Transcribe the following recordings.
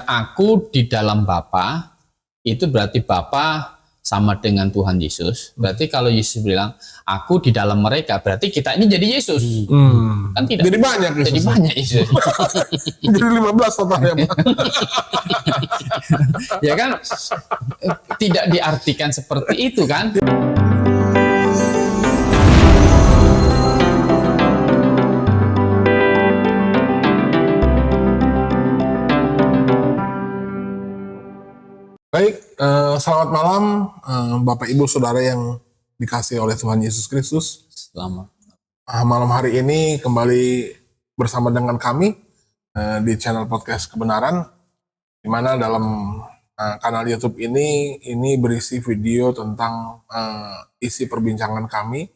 aku di dalam Bapa, itu berarti Bapa sama dengan Tuhan Yesus. Berarti kalau Yesus bilang, aku di dalam mereka, berarti kita ini jadi Yesus. Kan tidak. Jadi banyak Yesus. Jadi banyak Yesus. Jadi 15 totalnya, Pak. Ya kan? Tidak diartikan seperti itu kan? Baik, selamat malam Bapak Ibu Saudara yang dikasihi oleh Tuhan Yesus Kristus. Selamat. Malam hari ini kembali bersama dengan kami di channel podcast Kebenaran, di mana dalam kanal YouTube ini berisi video tentang isi perbincangan kami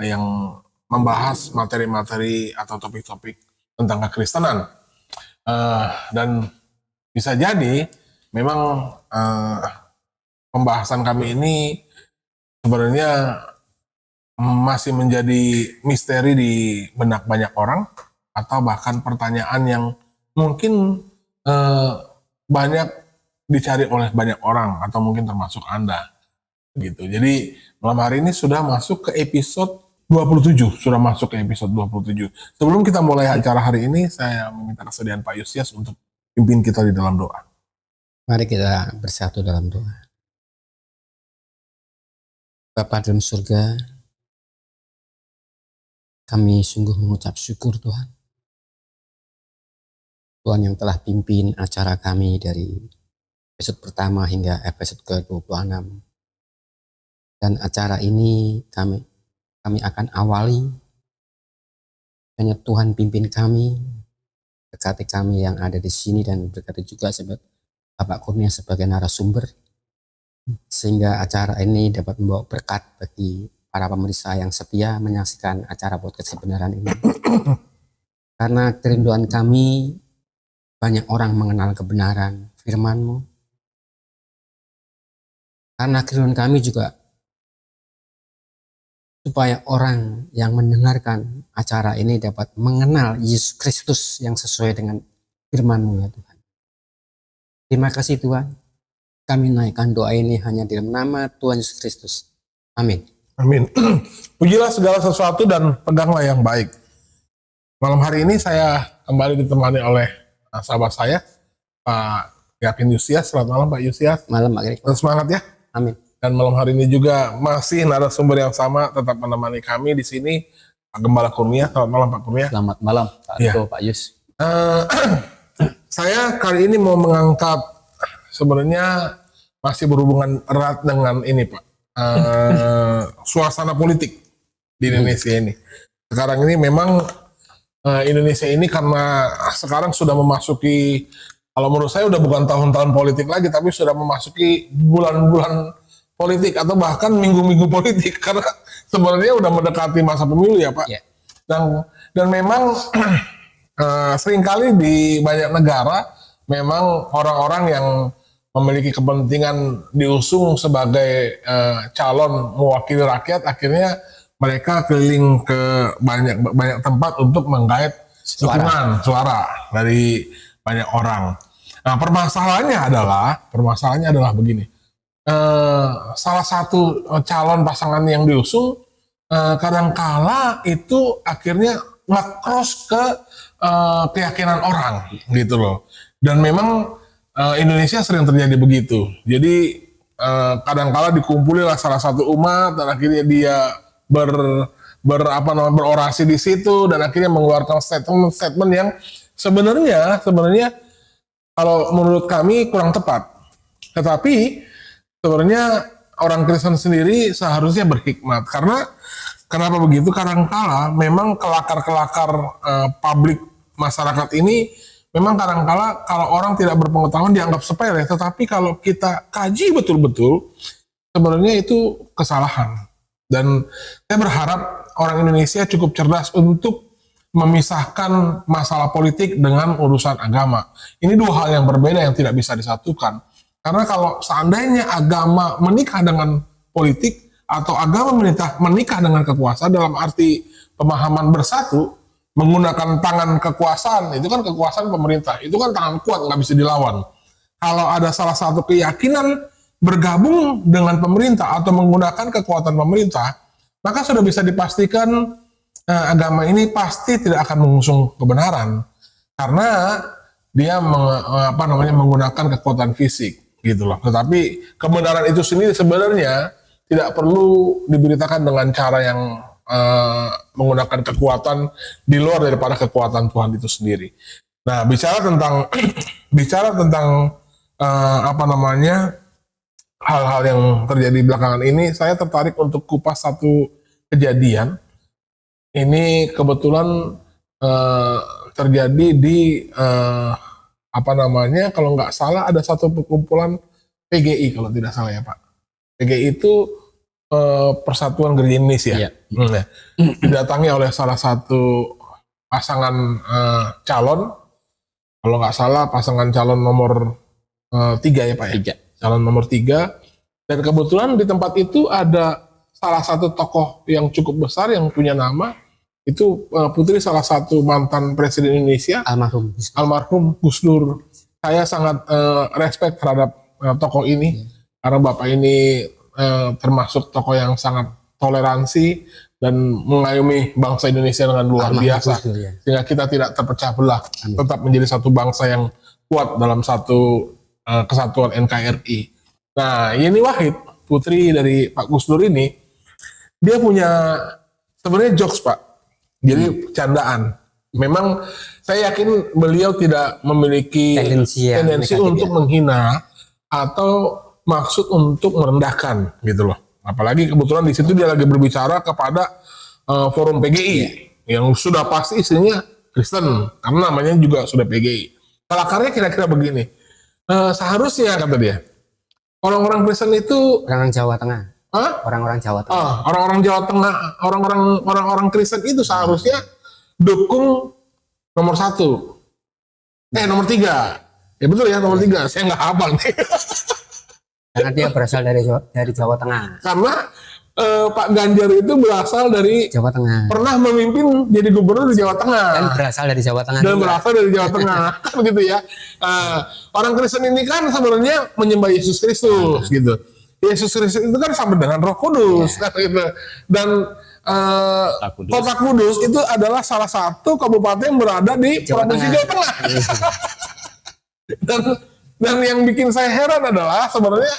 yang membahas materi-materi atau topik-topik tentang kekristenan. Dan bisa jadi memang pembahasan kami ini sebenarnya masih menjadi misteri di benak banyak orang, atau bahkan pertanyaan yang mungkin banyak dicari oleh banyak orang, atau mungkin termasuk Anda gitu. Jadi malam hari ini sudah masuk ke episode 27, sudah masuk ke episode 27. Sebelum kita mulai acara hari ini, saya meminta kesediaan Pak Yusias untuk pimpin kita di dalam doa. Mari kita bersatu dalam doa. Bapa dalam surga, kami sungguh mengucap syukur Tuhan. Tuhan yang telah pimpin acara kami dari episode pertama hingga episode ke-26. Dan acara ini kami akan awali. Hanya Tuhan pimpin kami, berkati kami yang ada di sini, dan berkati juga Bapak Kurnia sebagai narasumber, sehingga acara ini dapat membawa berkat bagi para pemirsa yang setia menyaksikan acara podcast Kebenaran ini. Karena kerinduan kami, banyak orang mengenal kebenaran firman-Mu. Karena kerinduan kami juga supaya orang yang mendengarkan acara ini dapat mengenal Yesus Kristus yang sesuai dengan firman-Mu, ya Tuhan. Terima kasih Tuhan. Kami naikkan doa ini hanya di dalam nama Tuhan Yesus Kristus. Amin. Amin. Pujilah segala sesuatu dan peganglah yang baik. Malam hari ini saya kembali ditemani oleh sahabat saya, Pak Yakin Yusias. Selamat malam Pak Yusias. Malam Pak Giri. Semangat ya. Amin. Dan malam hari ini juga masih narasumber yang sama tetap menemani kami di sini, Pak Gembala Kurnia. Selamat malam Pak Kurnia. Selamat malam Pak Riko, Pak Yus. Saya kali ini mau mengangkat, sebenarnya masih berhubungan erat dengan ini Pak, suasana politik di Indonesia ini. Sekarang ini memang Indonesia ini karena sekarang sudah memasuki, kalau menurut saya udah bukan tahun-tahun politik lagi, tapi sudah memasuki bulan-bulan politik atau bahkan minggu-minggu politik, karena sebenarnya udah mendekati masa pemilu ya Pak. Yeah. Dan memang seringkali di banyak negara memang orang-orang yang memiliki kepentingan diusung sebagai calon mewakili rakyat, akhirnya mereka keliling ke banyak tempat untuk menggait dukungan suara dari banyak orang. Nah, permasalahannya adalah begini. Salah satu calon pasangan yang diusung kadangkala itu akhirnya nge-cross ke keyakinan orang gitu loh. Dan memang Indonesia sering terjadi begitu. Jadi kadang-kala dikumpulilah salah satu umat, dan akhirnya dia berorasi di situ, dan akhirnya mengeluarkan statement yang sebenarnya kalau menurut kami kurang tepat. Tetapi sebenarnya orang Kristen sendiri seharusnya berhikmat. Karena kenapa begitu? Kadang-kala memang kelakar-kelakar publik masyarakat ini memang kadang-kala kalau orang tidak berpengetahuan dianggap sepele, tetapi kalau kita kaji betul-betul sebenarnya itu kesalahan. Dan saya berharap orang Indonesia cukup cerdas untuk memisahkan masalah politik dengan urusan agama. Ini dua hal yang berbeda yang tidak bisa disatukan. Karena kalau seandainya agama menikah dengan politik, atau agama menikah dengan kekuasaan dalam arti pemahaman bersatu, menggunakan tangan kekuasaan, itu kan kekuasaan pemerintah, itu kan tangan kuat, nggak bisa dilawan. kalau ada salah satu keyakinan bergabung dengan pemerintah atau menggunakan kekuatan pemerintah, maka sudah bisa dipastikan agama ini pasti tidak akan mengusung kebenaran karena dia menggunakan kekuatan fisik gitu loh. Tetapi kebenaran itu sendiri sebenarnya tidak perlu diberitakan dengan cara yang menggunakan kekuatan di luar daripada kekuatan Tuhan itu sendiri. Nah, bicara tentang hal-hal yang terjadi belakangan ini, saya tertarik untuk kupas satu kejadian. Ini kebetulan terjadi di kalau nggak salah ada satu perkumpulan PGI kalau tidak salah ya Pak. PGI itu Persatuan Gereja Indonesia. Iya. Didatangi oleh salah satu pasangan calon, kalau nggak salah pasangan calon nomor 3 ya Pak ya. 3. Calon nomor 3. Dan kebetulan di tempat itu ada salah satu tokoh yang cukup besar yang punya nama, itu putri salah satu mantan Presiden Indonesia, almarhum Gus Dur. Saya sangat respect terhadap tokoh ini, karena Bapak ini termasuk tokoh yang sangat toleransi dan mengayomi bangsa Indonesia dengan luar biasa, sehingga kita tidak terpecah belah, tetap menjadi satu bangsa yang kuat dalam satu kesatuan NKRI. Nah, Yeni Wahid, putri dari Pak Gus Dur ini, dia punya sebenarnya jokes Pak, jadi candaan. Memang saya yakin beliau tidak memiliki tendensi untuk menghina atau maksud untuk merendahkan gitu loh. Apalagi kebetulan di situ dia lagi berbicara kepada forum PGI yang sudah pasti isinya Kristen, karena namanya juga sudah PGI. Kelakarnya kira-kira begini, seharusnya kata dia, orang-orang Kristen itu orang Jawa Tengah. Orang-orang Jawa Tengah. Orang-orang Jawa Tengah, orang-orang Kristen itu seharusnya dukung nomor 1. Nomor 3. Ya betul ya, nomor 3. Saya nggak hafal nih. Karena dia berasal dari Jawa Tengah. Karena Pak Ganjar itu berasal dari Jawa Tengah. Pernah memimpin jadi gubernur di Jawa Tengah. Dan berasal dari Jawa Tengah. Kan gitu ya. Orang Kristen ini kan sebenarnya menyembah Yesus Kristus gitu. Yesus Kristus itu kan sama dengan Roh Kudus kan gitu. Dan Kota Kudus itu adalah salah satu kabupaten yang berada di Provinsi Jawa Tengah. Dan yang bikin saya heran adalah sebenarnya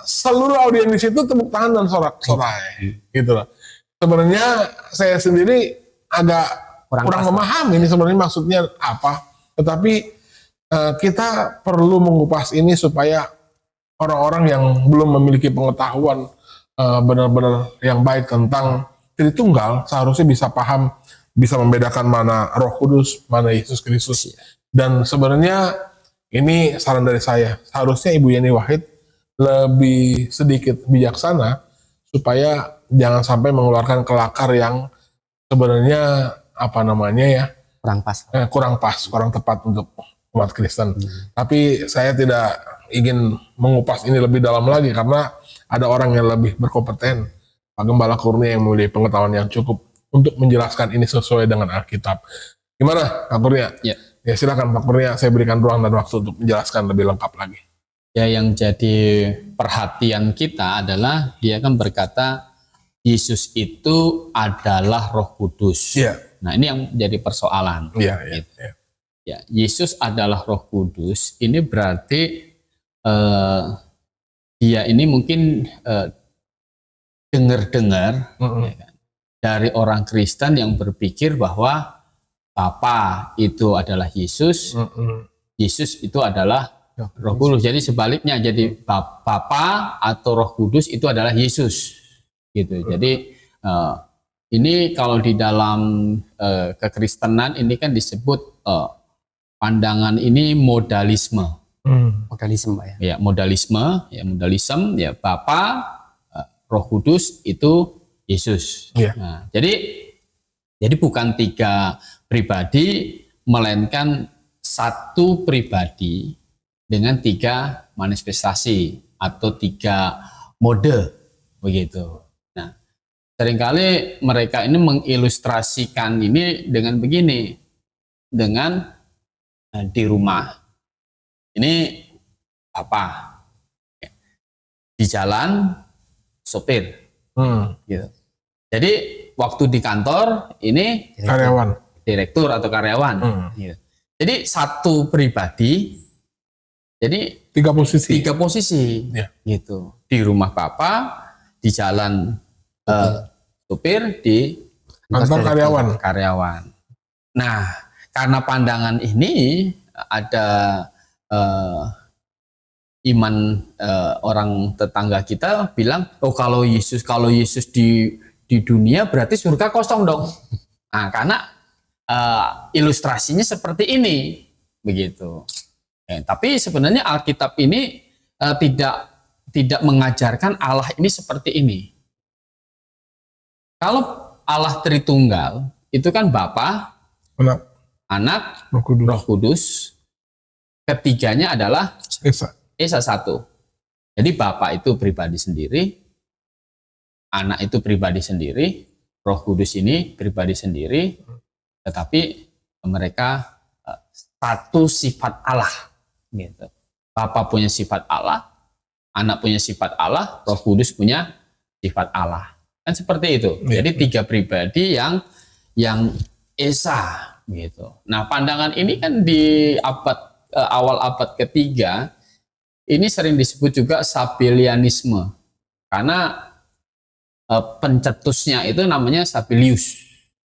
seluruh audiens di situ tepuk tangan dan sorak-sorai gitu loh. Sebenarnya saya sendiri agak kurang memahami ini sebenarnya maksudnya apa. Tetapi kita perlu mengupas ini supaya orang-orang yang belum memiliki pengetahuan benar-benar yang baik tentang Tritunggal seharusnya bisa paham, bisa membedakan mana Roh Kudus, mana Yesus Kristus. Dan sebenarnya ini saran dari saya, seharusnya Ibu Yeni Wahid lebih sedikit bijaksana supaya jangan sampai mengeluarkan kelakar yang sebenarnya kurang tepat untuk umat Kristen. Tapi saya tidak ingin mengupas ini lebih dalam lagi karena ada orang yang lebih berkompeten, Pak Gembala Kurnia yang memiliki pengetahuan yang cukup untuk menjelaskan ini sesuai dengan Alkitab. Gimana Pak Kurnia? Ya silakan Pak Kurnia, saya berikan ruang dan waktu untuk menjelaskan lebih lengkap lagi. Ya, yang jadi perhatian kita adalah dia kan berkata Yesus itu adalah Roh Kudus. Nah, ini yang jadi persoalan. Ya, Yesus adalah Roh Kudus. Ini berarti dia ini mungkin dengar-dengar ya kan, dari orang Kristen yang berpikir bahwa Bapa itu adalah Yesus, Yesus itu adalah Roh Kudus. Jadi sebaliknya, jadi Bapa atau Roh Kudus itu adalah Yesus, gitu. Jadi ini kalau di dalam kekristenan ini kan disebut pandangan ini modalisme. Modalisme Pak ya. Modalisme, ya Bapa, Roh Kudus itu Yesus. Nah, jadi bukan 3 pribadi, melainkan satu pribadi dengan 3 manifestasi atau 3 mode begitu. Nah, seringkali mereka ini mengilustrasikan ini dengan begini, dengan di rumah ini Bapak. Di jalan sopir. Gitu. Jadi waktu di kantor ini Karyawan. direktur atau karyawan. Gitu. Jadi satu pribadi, jadi 3 posisi. 3 posisi, Ya. gitu. Di rumah Bapak, di jalan supir, di Kantor karyawan. Nah, karena pandangan ini ada iman orang tetangga kita bilang, oh kalau Yesus di dunia berarti surga kosong dong. Nah, karena ilustrasinya seperti ini, begitu. Tapi sebenarnya Alkitab ini tidak mengajarkan Allah ini seperti ini. Kalau Allah Tritunggal itu kan Bapa, Anak, Roh Kudus. Ketiganya adalah Esa satu. Jadi Bapa itu pribadi sendiri, Anak itu pribadi sendiri, Roh Kudus ini pribadi sendiri, tetapi mereka satu sifat Allah. Gitu. Bapa punya sifat Allah, Anak punya sifat Allah, Roh Kudus punya sifat Allah. Kan seperti itu. Jadi 3 pribadi yang Esa. Gitu. Nah, pandangan ini kan di awal abad ketiga ini sering disebut juga Sabellianisme, karena pencetusnya itu namanya Sabellius,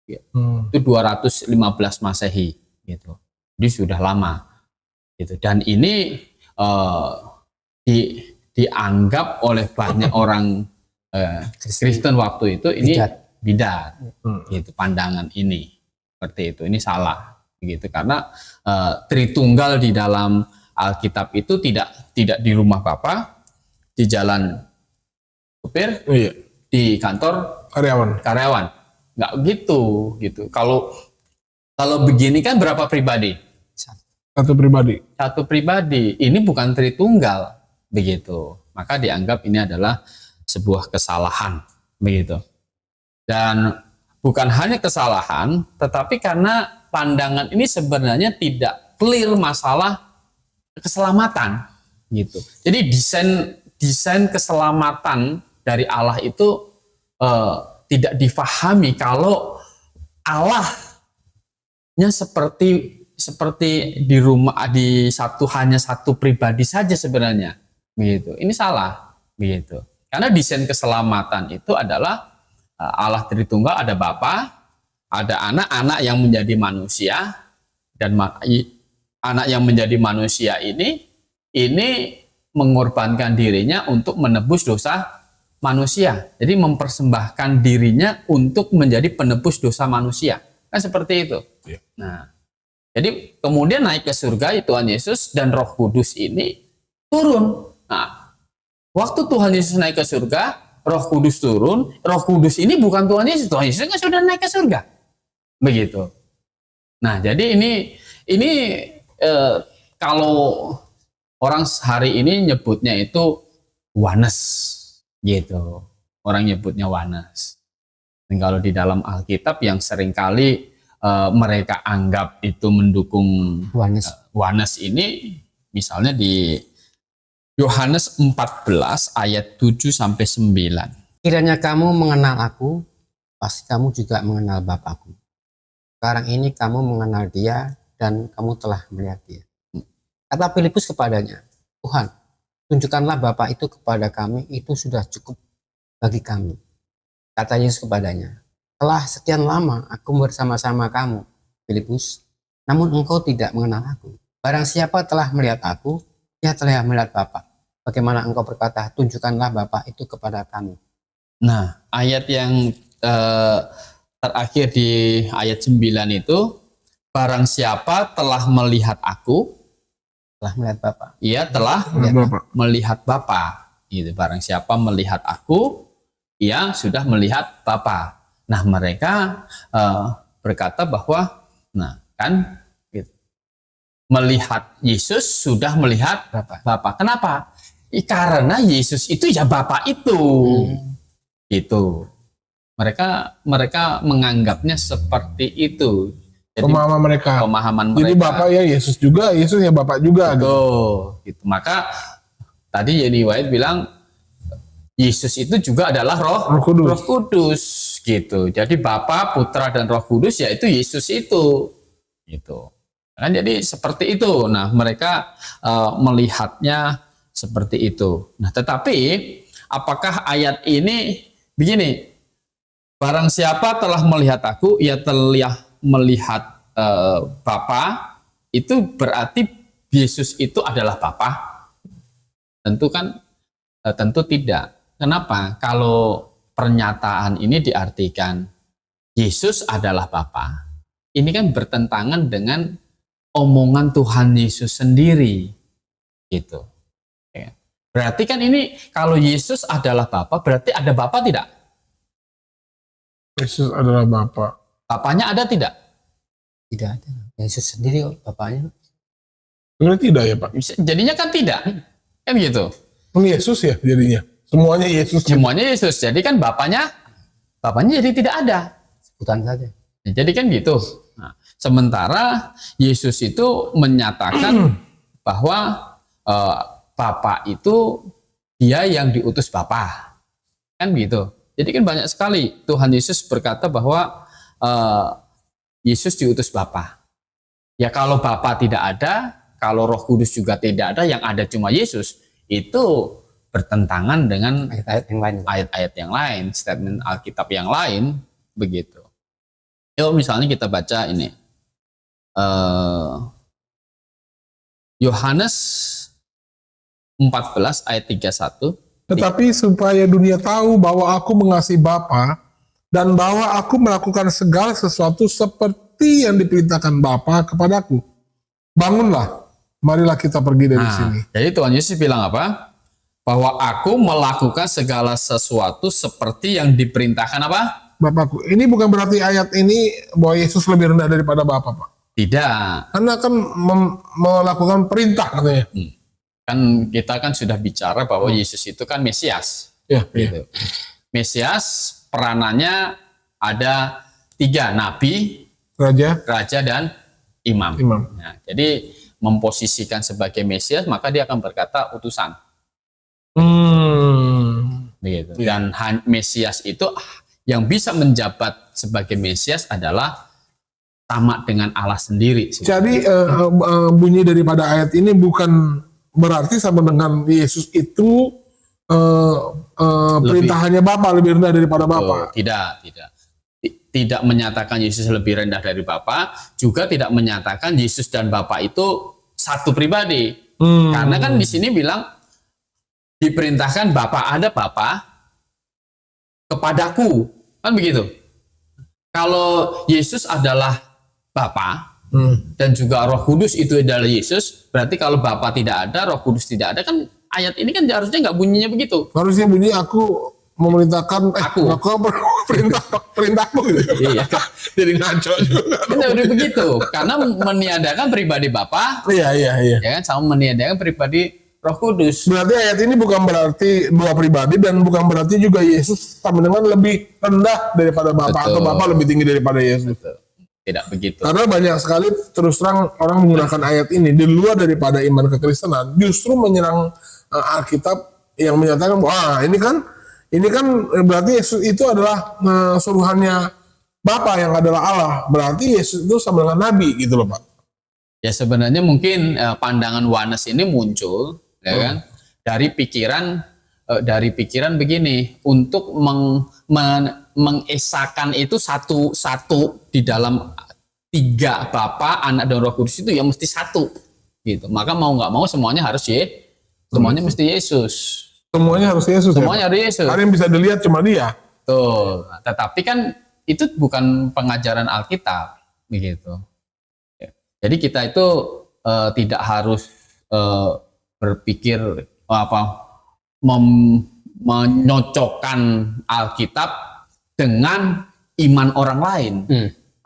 itu 215 Masehi, gitu. Jadi sudah lama, gitu. Dan ini dianggap oleh banyak orang Kristen waktu itu ini bidat, gitu. Pandangan ini seperti itu, ini salah, begitu. Karena Tritunggal di dalam Alkitab itu tidak di rumah Bapa, di jalan supir, di kantor karyawan. Nggak gitu. Kalau begini kan berapa pribadi? Satu pribadi. Ini bukan Tritunggal, begitu. Maka dianggap ini adalah sebuah kesalahan, begitu. Dan bukan hanya kesalahan, tetapi karena pandangan ini sebenarnya tidak clear masalah keselamatan, gitu. Jadi desain keselamatan dari Allah itu tidak difahami kalau Allahnya seperti di rumah hanya satu pribadi saja sebenarnya, begitu. Ini salah, begitu. Karena desain keselamatan itu adalah Allah Tritunggal, ada Bapa, ada anak yang menjadi manusia, dan anak yang menjadi manusia ini mengorbankan dirinya untuk menebus dosa manusia. Jadi mempersembahkan dirinya untuk menjadi penebus dosa manusia. Kan seperti itu. Nah, jadi kemudian naik ke surga Tuhan Yesus dan Roh Kudus ini turun. Nah, waktu Tuhan Yesus naik ke surga, Roh Kudus turun. Roh Kudus ini bukan Tuhan Yesus kan sudah naik ke surga. Begitu. Nah, jadi ini kalau orang hari ini nyebutnya itu oneness, gitu. Orang nyebutnya oneness. Dan kalau di dalam Alkitab yang seringkali mereka anggap itu mendukung oneness ini, misalnya di Yohanes 14 ayat 7 sampai 9. Kiranya kamu mengenal aku, pasti kamu juga mengenal Bapakku. Sekarang ini kamu mengenal Dia dan kamu telah melihat Dia. Kata Filipus kepadanya, Tuhan, tunjukkanlah Bapa itu kepada kami, itu sudah cukup bagi kami. Kata Yesus kepadanya, telah sekian lama aku bersama-sama kamu, Filipus, namun engkau tidak mengenal aku. Barang siapa telah melihat aku, dia telah melihat Bapa. Bagaimana engkau berkata, tunjukkanlah Bapa itu kepada kami. Nah, ayat yang terakhir di ayat 9 itu, barang siapa telah melihat aku, Telah melihat Bapa. ia telah melihat Bapa. Gitu. Barang siapa melihat aku, ia sudah melihat Bapa. Nah, mereka berkata bahwa, nah kan, gitu. Melihat Yesus sudah melihat Bapa. Kenapa? Karena Yesus itu ya Bapa itu. Itu. Mereka menganggapnya seperti itu. Jadi, pemahaman mereka. Pemahaman mereka. Jadi Bapak ya Yesus juga, Yesus ya Bapak juga. Gitu. Maka tadi Yeni White bilang Yesus itu juga adalah Roh Kudus gitu. Jadi Bapa, Putra dan Roh Kudus yaitu Yesus itu. Gitu. Kan jadi seperti itu. Nah, mereka melihatnya seperti itu. Nah, tetapi apakah ayat ini begini? Barang siapa telah melihat aku, ia telah melihat Bapa, itu berarti Yesus itu adalah Bapa? Tentu kan tentu tidak. Kenapa? Kalau pernyataan ini diartikan Yesus adalah Bapa, ini kan bertentangan dengan omongan Tuhan Yesus sendiri, gitu. Ya. Berarti kan ini kalau Yesus adalah Bapa, berarti ada Bapa tidak? Yesus adalah Bapa. Bapaknya ada tidak? Tidak ada. Yesus sendiri Bapaknya. Berarti tidak ya Pak? Jadinya kan tidak, kan gitu. Yesus ya jadinya. Semuanya Yesus. Semuanya Yesus. Jadi kan bapaknya jadi tidak ada. Sebutan saja. Jadi kan gitu. Nah, sementara Yesus itu menyatakan bahwa Bapa itu dia yang diutus Bapa. Kan gitu. Jadi kan banyak sekali Tuhan Yesus berkata bahwa Yesus diutus Bapa. Ya kalau Bapa tidak ada, kalau Roh Kudus juga tidak ada, yang ada cuma Yesus, itu bertentangan dengan ayat-ayat yang lain, statement Alkitab yang lain, begitu. Yuk misalnya kita baca ini Yohanes 14 ayat 31. Tetapi supaya dunia tahu bahwa aku mengasihi Bapa dan bahwa aku melakukan segala sesuatu seperti yang diperintahkan Bapa kepadaku. Bangunlah, marilah kita pergi dari sini. Jadi Tuhan Yesus bilang apa? Bahwa aku melakukan segala sesuatu seperti yang diperintahkan apa? Bapakku. Ini bukan berarti ayat ini bahwa Yesus lebih rendah daripada Bapa, Pak. Tidak. Karena kan melakukan perintah katanya. Kan kita kan sudah bicara bahwa Yesus itu kan Mesias. Ya, gitu. Mesias peranannya ada 3, nabi, raja dan imam. Nah, jadi memposisikan sebagai Mesias, maka dia akan berkata utusan. Begitu. Dan Mesias itu yang bisa menjabat sebagai Mesias adalah sama dengan Allah sendiri. Jadi bunyi daripada ayat ini bukan berarti sama dengan Yesus itu perintahannya Bapa lebih rendah daripada Bapa. Tidak menyatakan Yesus lebih rendah dari Bapa, juga tidak menyatakan Yesus dan Bapa itu satu pribadi. Karena kan di sini bilang diperintahkan Bapa ada Bapa kepadaku, kan begitu. Kalau Yesus adalah Bapa dan juga Roh Kudus itu adalah Yesus, berarti kalau Bapa tidak ada, Roh Kudus tidak ada, kan ayat ini kan harusnya nggak bunyinya begitu. Harusnya bunyi aku memerintahkan aku perintahku gitu. Iya. Jadi ngaco juga. Kan udah begitu, karena meniadakan pribadi Bapa. Iya. Ya kan, sama meniadakan pribadi Roh Kudus. Berarti ayat ini bukan berarti dua pribadi dan bukan berarti juga Yesus sama dengan lebih rendah daripada Bapa atau Bapa lebih tinggi daripada Yesus. Betul. Tidak begitu. Karena banyak sekali terus terang orang menggunakan ayat ini di luar daripada iman kekristenan justru menyerang Alkitab yang menyatakan wah ini kan berarti Yesus itu adalah suruhannya Bapa yang adalah Allah. Berarti Yesus itu sama dengan Nabi gitu loh Pak. Ya sebenarnya mungkin pandangan Wanes ini muncul ya kan dari pikiran begini, untuk mengesahkan itu satu di dalam 3 Bapa, Anak dan Roh Kudus itu ya mesti satu gitu. Maka mau nggak mau semuanya harus semuanya mesti Yesus. Semuanya harus Yesus. Semuanya harus Yesus. Ada yang bisa dilihat cuma dia. Tuh, tetapi kan itu bukan pengajaran Alkitab begitu. Jadi kita itu tidak harus berpikir menyocokkan Alkitab dengan iman orang lain.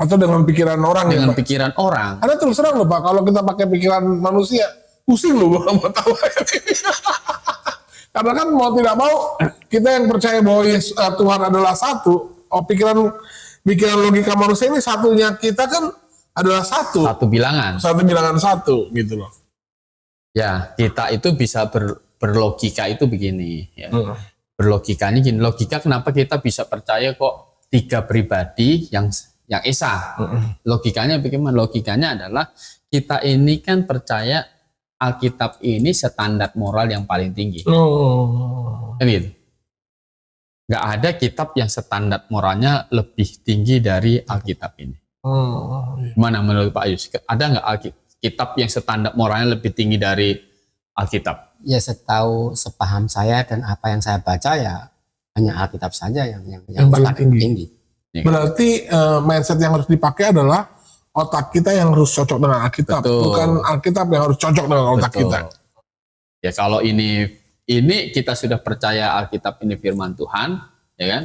Atau dengan pikiran orang. Dengan pikiran orang. Ada terus terang loh Pak, kalau kita pakai pikiran manusia, pusing loh mau tahu. Karena kan mau tidak mau, kita yang percaya bahwa Tuhan adalah satu, pikiran logika manusia ini satunya, kita kan adalah satu. Satu bilangan. Satu bilangan satu gitu loh. Ya, kita itu bisa berlogika itu begini. Ya. Berlogikanya gini, logika kenapa kita bisa percaya kok 3 pribadi yang esa. Logikanya bagaimana? Logikanya adalah kita ini kan percaya Alkitab ini standar moral yang paling tinggi. Kan gitu. Nggak ada kitab yang standar moralnya lebih tinggi dari Alkitab ini. Gimana menurut Pak Ayus? Ada nggak kitab yang standar moralnya lebih tinggi dari Alkitab? Ya setahu sepaham saya dan apa yang saya baca ya hanya Alkitab saja yang paling tinggi. Berarti mindset yang harus dipakai adalah otak kita yang harus cocok dengan Alkitab, bukan Alkitab yang harus cocok dengan otak kita. Ya kalau ini kita sudah percaya Alkitab ini firman Tuhan, ya kan?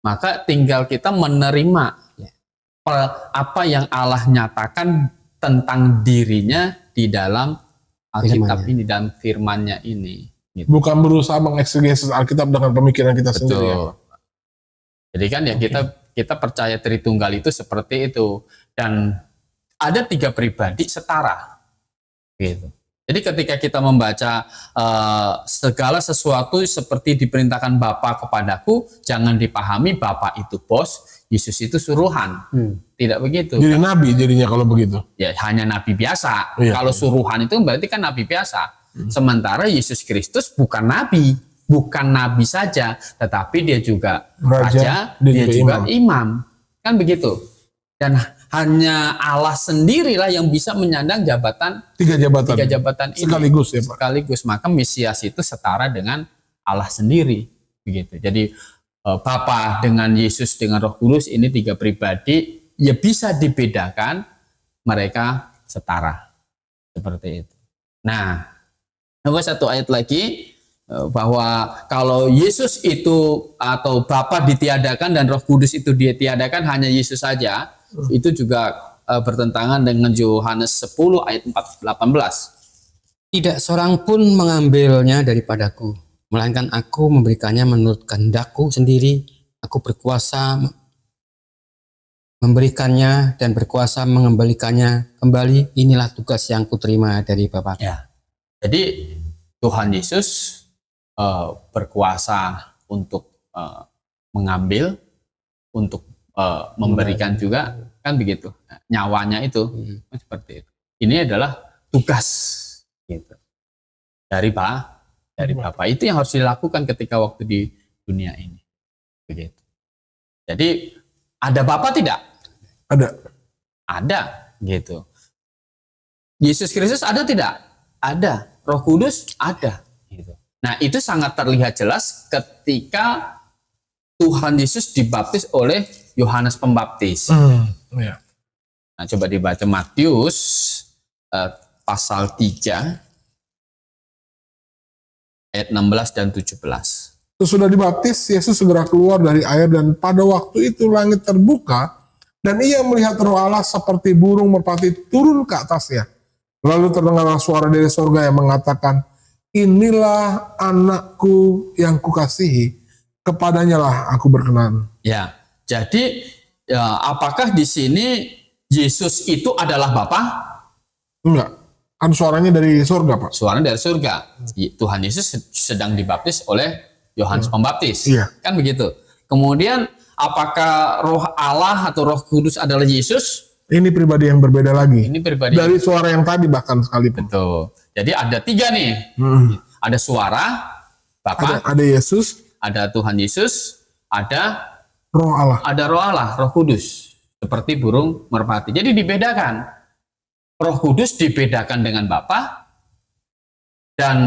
Maka tinggal kita menerima apa yang Allah nyatakan tentang dirinya di dalam Alkitab ini, dalam firman-Nya ini. Gitu. Bukan berusaha mengeksegesis Alkitab dengan pemikiran kita sendiri. Ya? Jadi kan ya kita percaya Tritunggal itu seperti itu, dan ada 3 pribadi setara. Gitu. Jadi ketika kita membaca segala sesuatu seperti diperintahkan Bapa kepadaku, jangan dipahami Bapa itu bos, Yesus itu suruhan. Tidak begitu. Jadi nabi jadinya kalau begitu. Ya hanya nabi biasa. Kalau suruhan itu berarti kan nabi biasa. Sementara Yesus Kristus bukan nabi saja, tetapi dia juga raja, dia juga imam. Kan begitu. Dan hanya Allah sendirilah yang bisa menyandang tiga jabatan ini sekaligus ya Pak. Sekaligus, maka Mesias itu setara dengan Allah sendiri, begitu. Jadi Bapa dengan Yesus dengan Roh Kudus ini 3 pribadi, ya bisa dibedakan, mereka setara seperti itu. Nah, ada satu ayat lagi bahwa kalau Yesus itu atau Bapa ditiadakan dan Roh Kudus itu ditiadakan, hanya Yesus saja. Itu juga bertentangan dengan Yohanes 10 ayat 18. Tidak seorang pun mengambilnya daripadaku, melainkan aku memberikannya menurut kehendakku sendiri. Aku berkuasa memberikannya dan berkuasa mengembalikannya kembali. Inilah tugas yang kuterima dari Bapa. Ya. Jadi Tuhan Yesus berkuasa untuk mengambil, untuk memberikan juga, kan begitu, nyawanya itu seperti itu. Ini adalah tugas gitu dari Bapa. Itu yang harus dilakukan ketika waktu di dunia ini, begitu. Jadi ada Bapa tidak? Ada gitu. Yesus Kristus ada tidak? Ada. Roh Kudus ada gitu. Nah itu sangat terlihat jelas ketika Tuhan Yesus dibaptis oleh Yohanes Pembaptis. Ya. Nah, coba dibaca Matius pasal 3 ayat 16 dan 17. Sesudah dibaptis, Yesus segera keluar dari air, dan pada waktu itu langit terbuka dan ia melihat Roh Allah seperti burung merpati turun ke atasnya. Lalu terdengarlah suara dari sorga yang mengatakan, inilah anakku yang kukasihi, kepadanya lah aku berkenan. Ya, jadi apakah di sini Yesus itu adalah Bapa? Enggak, kan suaranya dari surga Pak. Suaranya dari surga. Tuhan Yesus sedang dibaptis oleh Yohanes Pembaptis. Iya. Kan begitu. Kemudian apakah Roh Allah atau Roh Kudus adalah Yesus? Ini pribadi yang berbeda lagi. Ini pribadi dari suara yang tadi bahkan sekalipun. Betul. Jadi ada 3 nih. Ada suara Bapa, ada Yesus, ada Tuhan Yesus, ada Roh Allah. Ada Roh Allah, Roh Kudus, seperti burung merpati. Jadi dibedakan. Roh Kudus dibedakan dengan Bapa, dan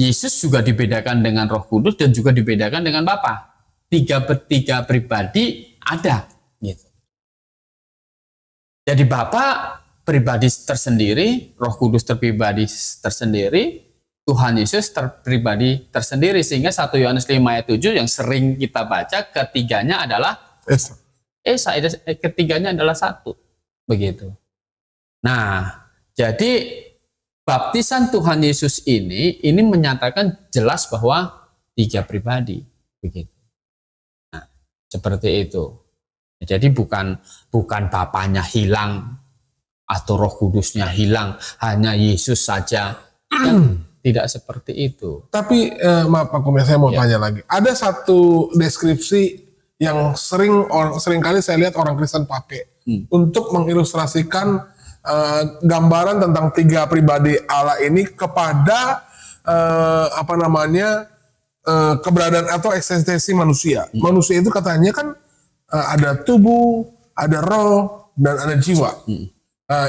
Yesus juga dibedakan dengan Roh Kudus dan juga dibedakan dengan Bapa. 3 pribadi ada gitu. Jadi Bapa pribadi tersendiri, Roh Kudus pribadi tersendiri, Tuhan Yesus pribadi tersendiri, sehingga 1 Yohanes 5 ayat 7 yang sering kita baca, ketiganya adalah Esa, ketiganya adalah satu, begitu. Nah, jadi baptisan Tuhan Yesus ini menyatakan jelas bahwa 3 pribadi, begitu. Nah, seperti itu. Jadi bukan Bapaknya hilang atau Roh Kudusnya hilang, hanya Yesus saja. Kan tidak seperti itu. Tapi maaf Pak Kumya, saya mau tanya lagi. Ada satu deskripsi yang sering kali saya lihat orang Kristen pakai untuk mengilustrasikan gambaran tentang 3 pribadi Allah ini kepada keberadaan atau eksistensi manusia. Manusia itu katanya kan ada tubuh, ada roh, dan ada jiwa.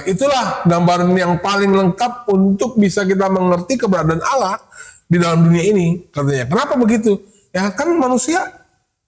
Itulah gambaran yang paling lengkap untuk bisa kita mengerti keberadaan Allah di dalam dunia ini, katanya. Kenapa begitu? Ya kan manusia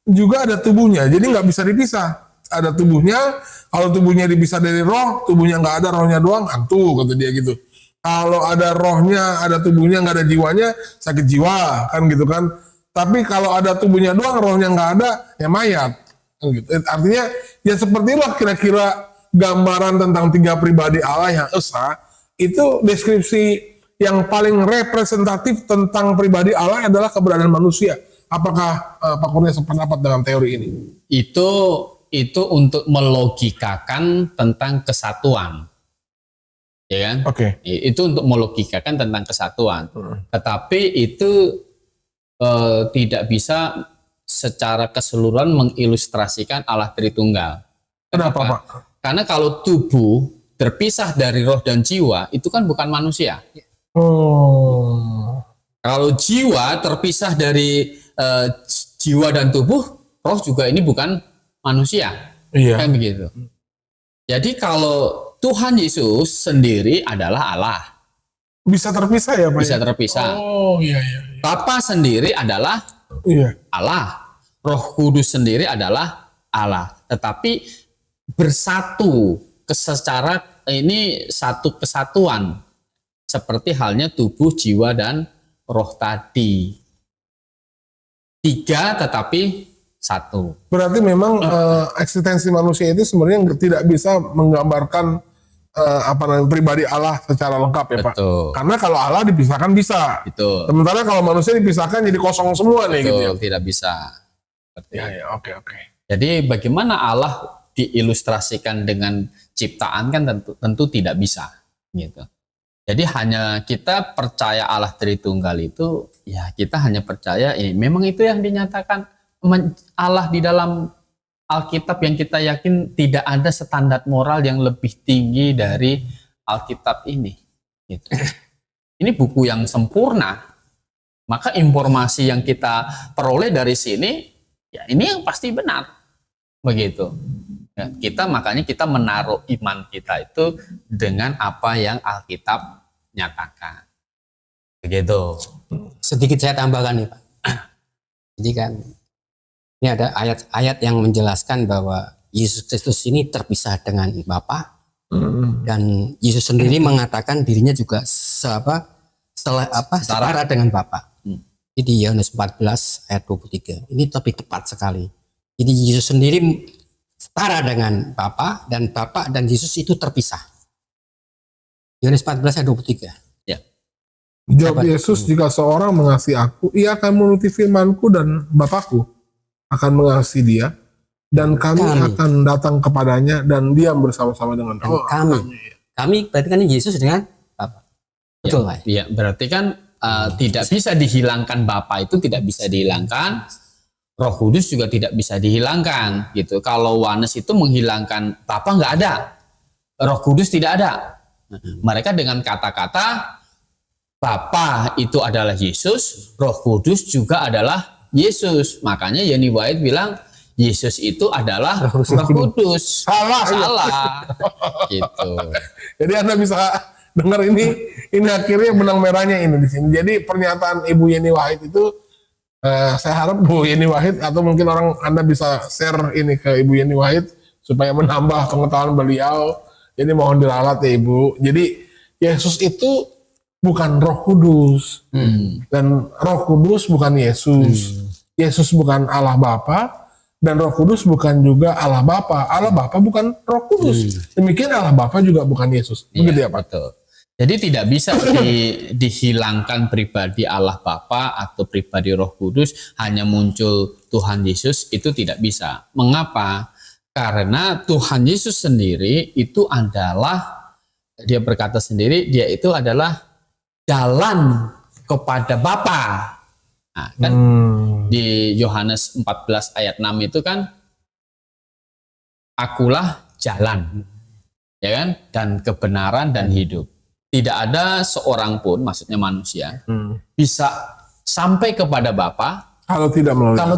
juga ada tubuhnya, jadi nggak bisa dipisah. Ada tubuhnya, kalau tubuhnya dipisah dari roh, tubuhnya nggak ada, rohnya doang, hantu, kata dia gitu. Kalau ada rohnya, ada tubuhnya, nggak ada jiwanya, sakit jiwa, kan gitu kan. Tapi kalau ada tubuhnya doang, rohnya nggak ada, ya mayat. Gitu. Artinya ya seperti itulah kira-kira gambaran tentang 3 pribadi Allah yang esa. Itu deskripsi yang paling representatif tentang pribadi Allah adalah keberadaan manusia. Apakah Pak Kurnia sependapat dengan teori ini? Itu untuk melogikakan tentang kesatuan, ya kan? Oke. Itu untuk melogikakan tentang kesatuan. Tetapi itu tidak bisa secara keseluruhan mengilustrasikan Allah Tritunggal. Kenapa Pak? Karena kalau tubuh terpisah dari roh dan jiwa, itu kan bukan manusia. Kalau jiwa terpisah dari jiwa dan tubuh, roh juga ini bukan manusia. Iya. Kan begitu. Jadi kalau Tuhan Yesus sendiri adalah Allah. Bisa terpisah ya Pak? Bisa terpisah. Oh iya. Bapa sendiri adalah Allah. Roh Kudus sendiri adalah Allah. Tetapi bersatu secara ini satu kesatuan. Seperti halnya tubuh, jiwa, dan roh tadi. 3 tetapi 1. Berarti memang eksistensi manusia itu sebenarnya tidak bisa menggambarkan pribadi Allah secara lengkap ya Pak. Betul. Karena kalau Allah dipisahkan bisa. Betul. Sementara kalau manusia dipisahkan jadi kosong semua nih gitu ya. Tidak bisa. Ya, oke. Jadi bagaimana Allah diilustrasikan dengan ciptaan kan tentu tidak bisa gitu. Jadi hanya kita percaya Allah Tritunggal itu, ya kita hanya percaya memang itu yang dinyatakan Allah di dalam Alkitab, yang kita yakin tidak ada standar moral yang lebih tinggi dari Alkitab ini. Gitu. Ini buku yang sempurna, maka informasi yang kita peroleh dari sini, ya ini yang pasti benar, begitu. Ya, makanya kita menaruh iman kita itu dengan apa yang Alkitab nyatakan, begitu. Sedikit saya tambahkan nih Pak. Jadi kan ini ada ayat-ayat yang menjelaskan bahwa Yesus Kristus ini terpisah dengan Bapa, dan Yesus sendiri mengatakan dirinya juga setara dengan Bapa. Jadi Yohanes 14 ayat 23. Ini lebih tepat sekali. Jadi Yesus sendiri setara dengan Bapa, dan Bapa dan Yesus itu terpisah. Yohanes 14 ayat 23. Ya. Jawab Yesus, jika seorang mengasihi aku, ia akan menuruti firman-Ku, dan Bapa-Ku akan mengasihi dia, dan kami akan datang kepadanya dan diam bersama-sama dengan kami berarti kan Yesus dengan Bapa. Betul Pak? Ya, berarti kan tidak bisa dihilangkan Bapa, itu tidak bisa dihilangkan. Roh Kudus juga tidak bisa dihilangkan gitu. Kalau Yohanes itu menghilangkan Bapa nggak ada, Roh Kudus tidak ada. Mereka dengan kata-kata Bapa itu adalah Yesus, Roh Kudus juga adalah Yesus. Makanya Yeni White bilang Yesus itu adalah Roh Kudus. Salah. Gitu. Jadi Anda bisa dengar ini akhirnya benang merahnya ini di sini. Jadi pernyataan Ibu Yeni Wahid itu saya harap Bu Yeni Wahid atau mungkin Anda bisa share ini ke Ibu Yeni Wahid supaya menambah pengetahuan beliau. Jadi mohon diralat ya Ibu. Jadi Yesus itu bukan Roh Kudus, dan Roh Kudus bukan Yesus. Yesus bukan Allah Bapa, dan Roh Kudus bukan juga Allah Bapa. Allah Bapa bukan Roh Kudus. Demikian Allah Bapa juga bukan Yesus. Begitu ya Pak? Betul. Jadi tidak bisa dihilangkan pribadi Allah Bapa atau pribadi Roh Kudus, hanya muncul Tuhan Yesus, itu tidak bisa. Mengapa? Karena Tuhan Yesus sendiri itu adalah, dia berkata sendiri, dia itu adalah jalan kepada Bapa. Nah, kan di Yohanes 14 ayat 6 itu kan, akulah jalan, ya kan, dan kebenaran dan hidup. Tidak ada seorang pun, maksudnya manusia, bisa sampai kepada Bapa Kalau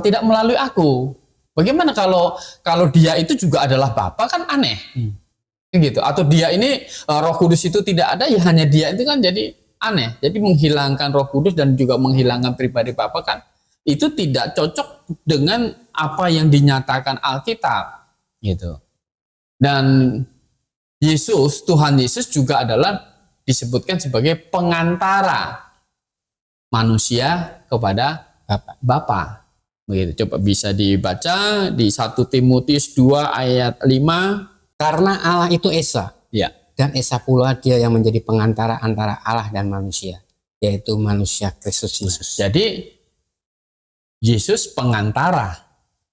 tidak melalui aku. Bagaimana kalau dia itu juga adalah Bapa, kan aneh. Gitu. Atau dia ini Roh Kudus itu tidak ada, ya hanya dia itu kan jadi aneh. Jadi menghilangkan Roh Kudus dan juga menghilangkan pribadi Bapa kan itu tidak cocok dengan apa yang dinyatakan Alkitab gitu. Dan Yesus, Tuhan Yesus juga adalah disebutkan sebagai pengantara manusia kepada Bapa. Begitu. Coba bisa dibaca di 1 Timotius 2 ayat 5. Karena Allah itu Esa, Ya. dan Esa pula dia yang menjadi pengantara antara Allah dan manusia, yaitu manusia Kristus Yesus. Jadi Yesus pengantara,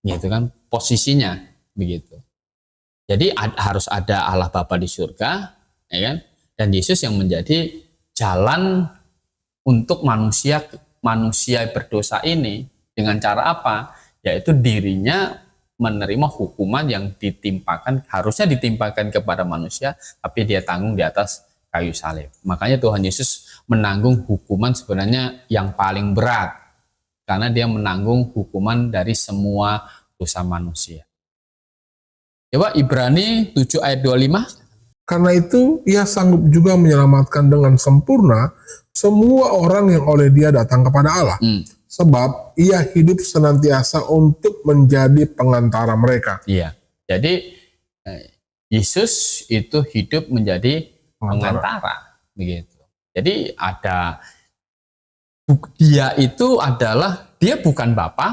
gitu kan posisinya begitu. Jadi harus ada Allah Bapa di surga, ya kan? Dan Yesus yang menjadi jalan untuk manusia berdosa ini. Dengan cara apa? Yaitu dirinya menerima hukuman yang harusnya ditimpakan kepada manusia, tapi dia tanggung di atas kayu salib. Makanya Tuhan Yesus menanggung hukuman sebenarnya yang paling berat, karena dia menanggung hukuman dari semua dosa manusia. Coba Ibrani 7 ayat 25. Karena itu ia sanggup juga menyelamatkan dengan sempurna semua orang yang oleh dia datang kepada Allah. Sebab ia hidup senantiasa untuk menjadi pengantara mereka. Iya. Jadi Yesus itu hidup menjadi pengantara, begitu. Jadi dia bukan Bapa,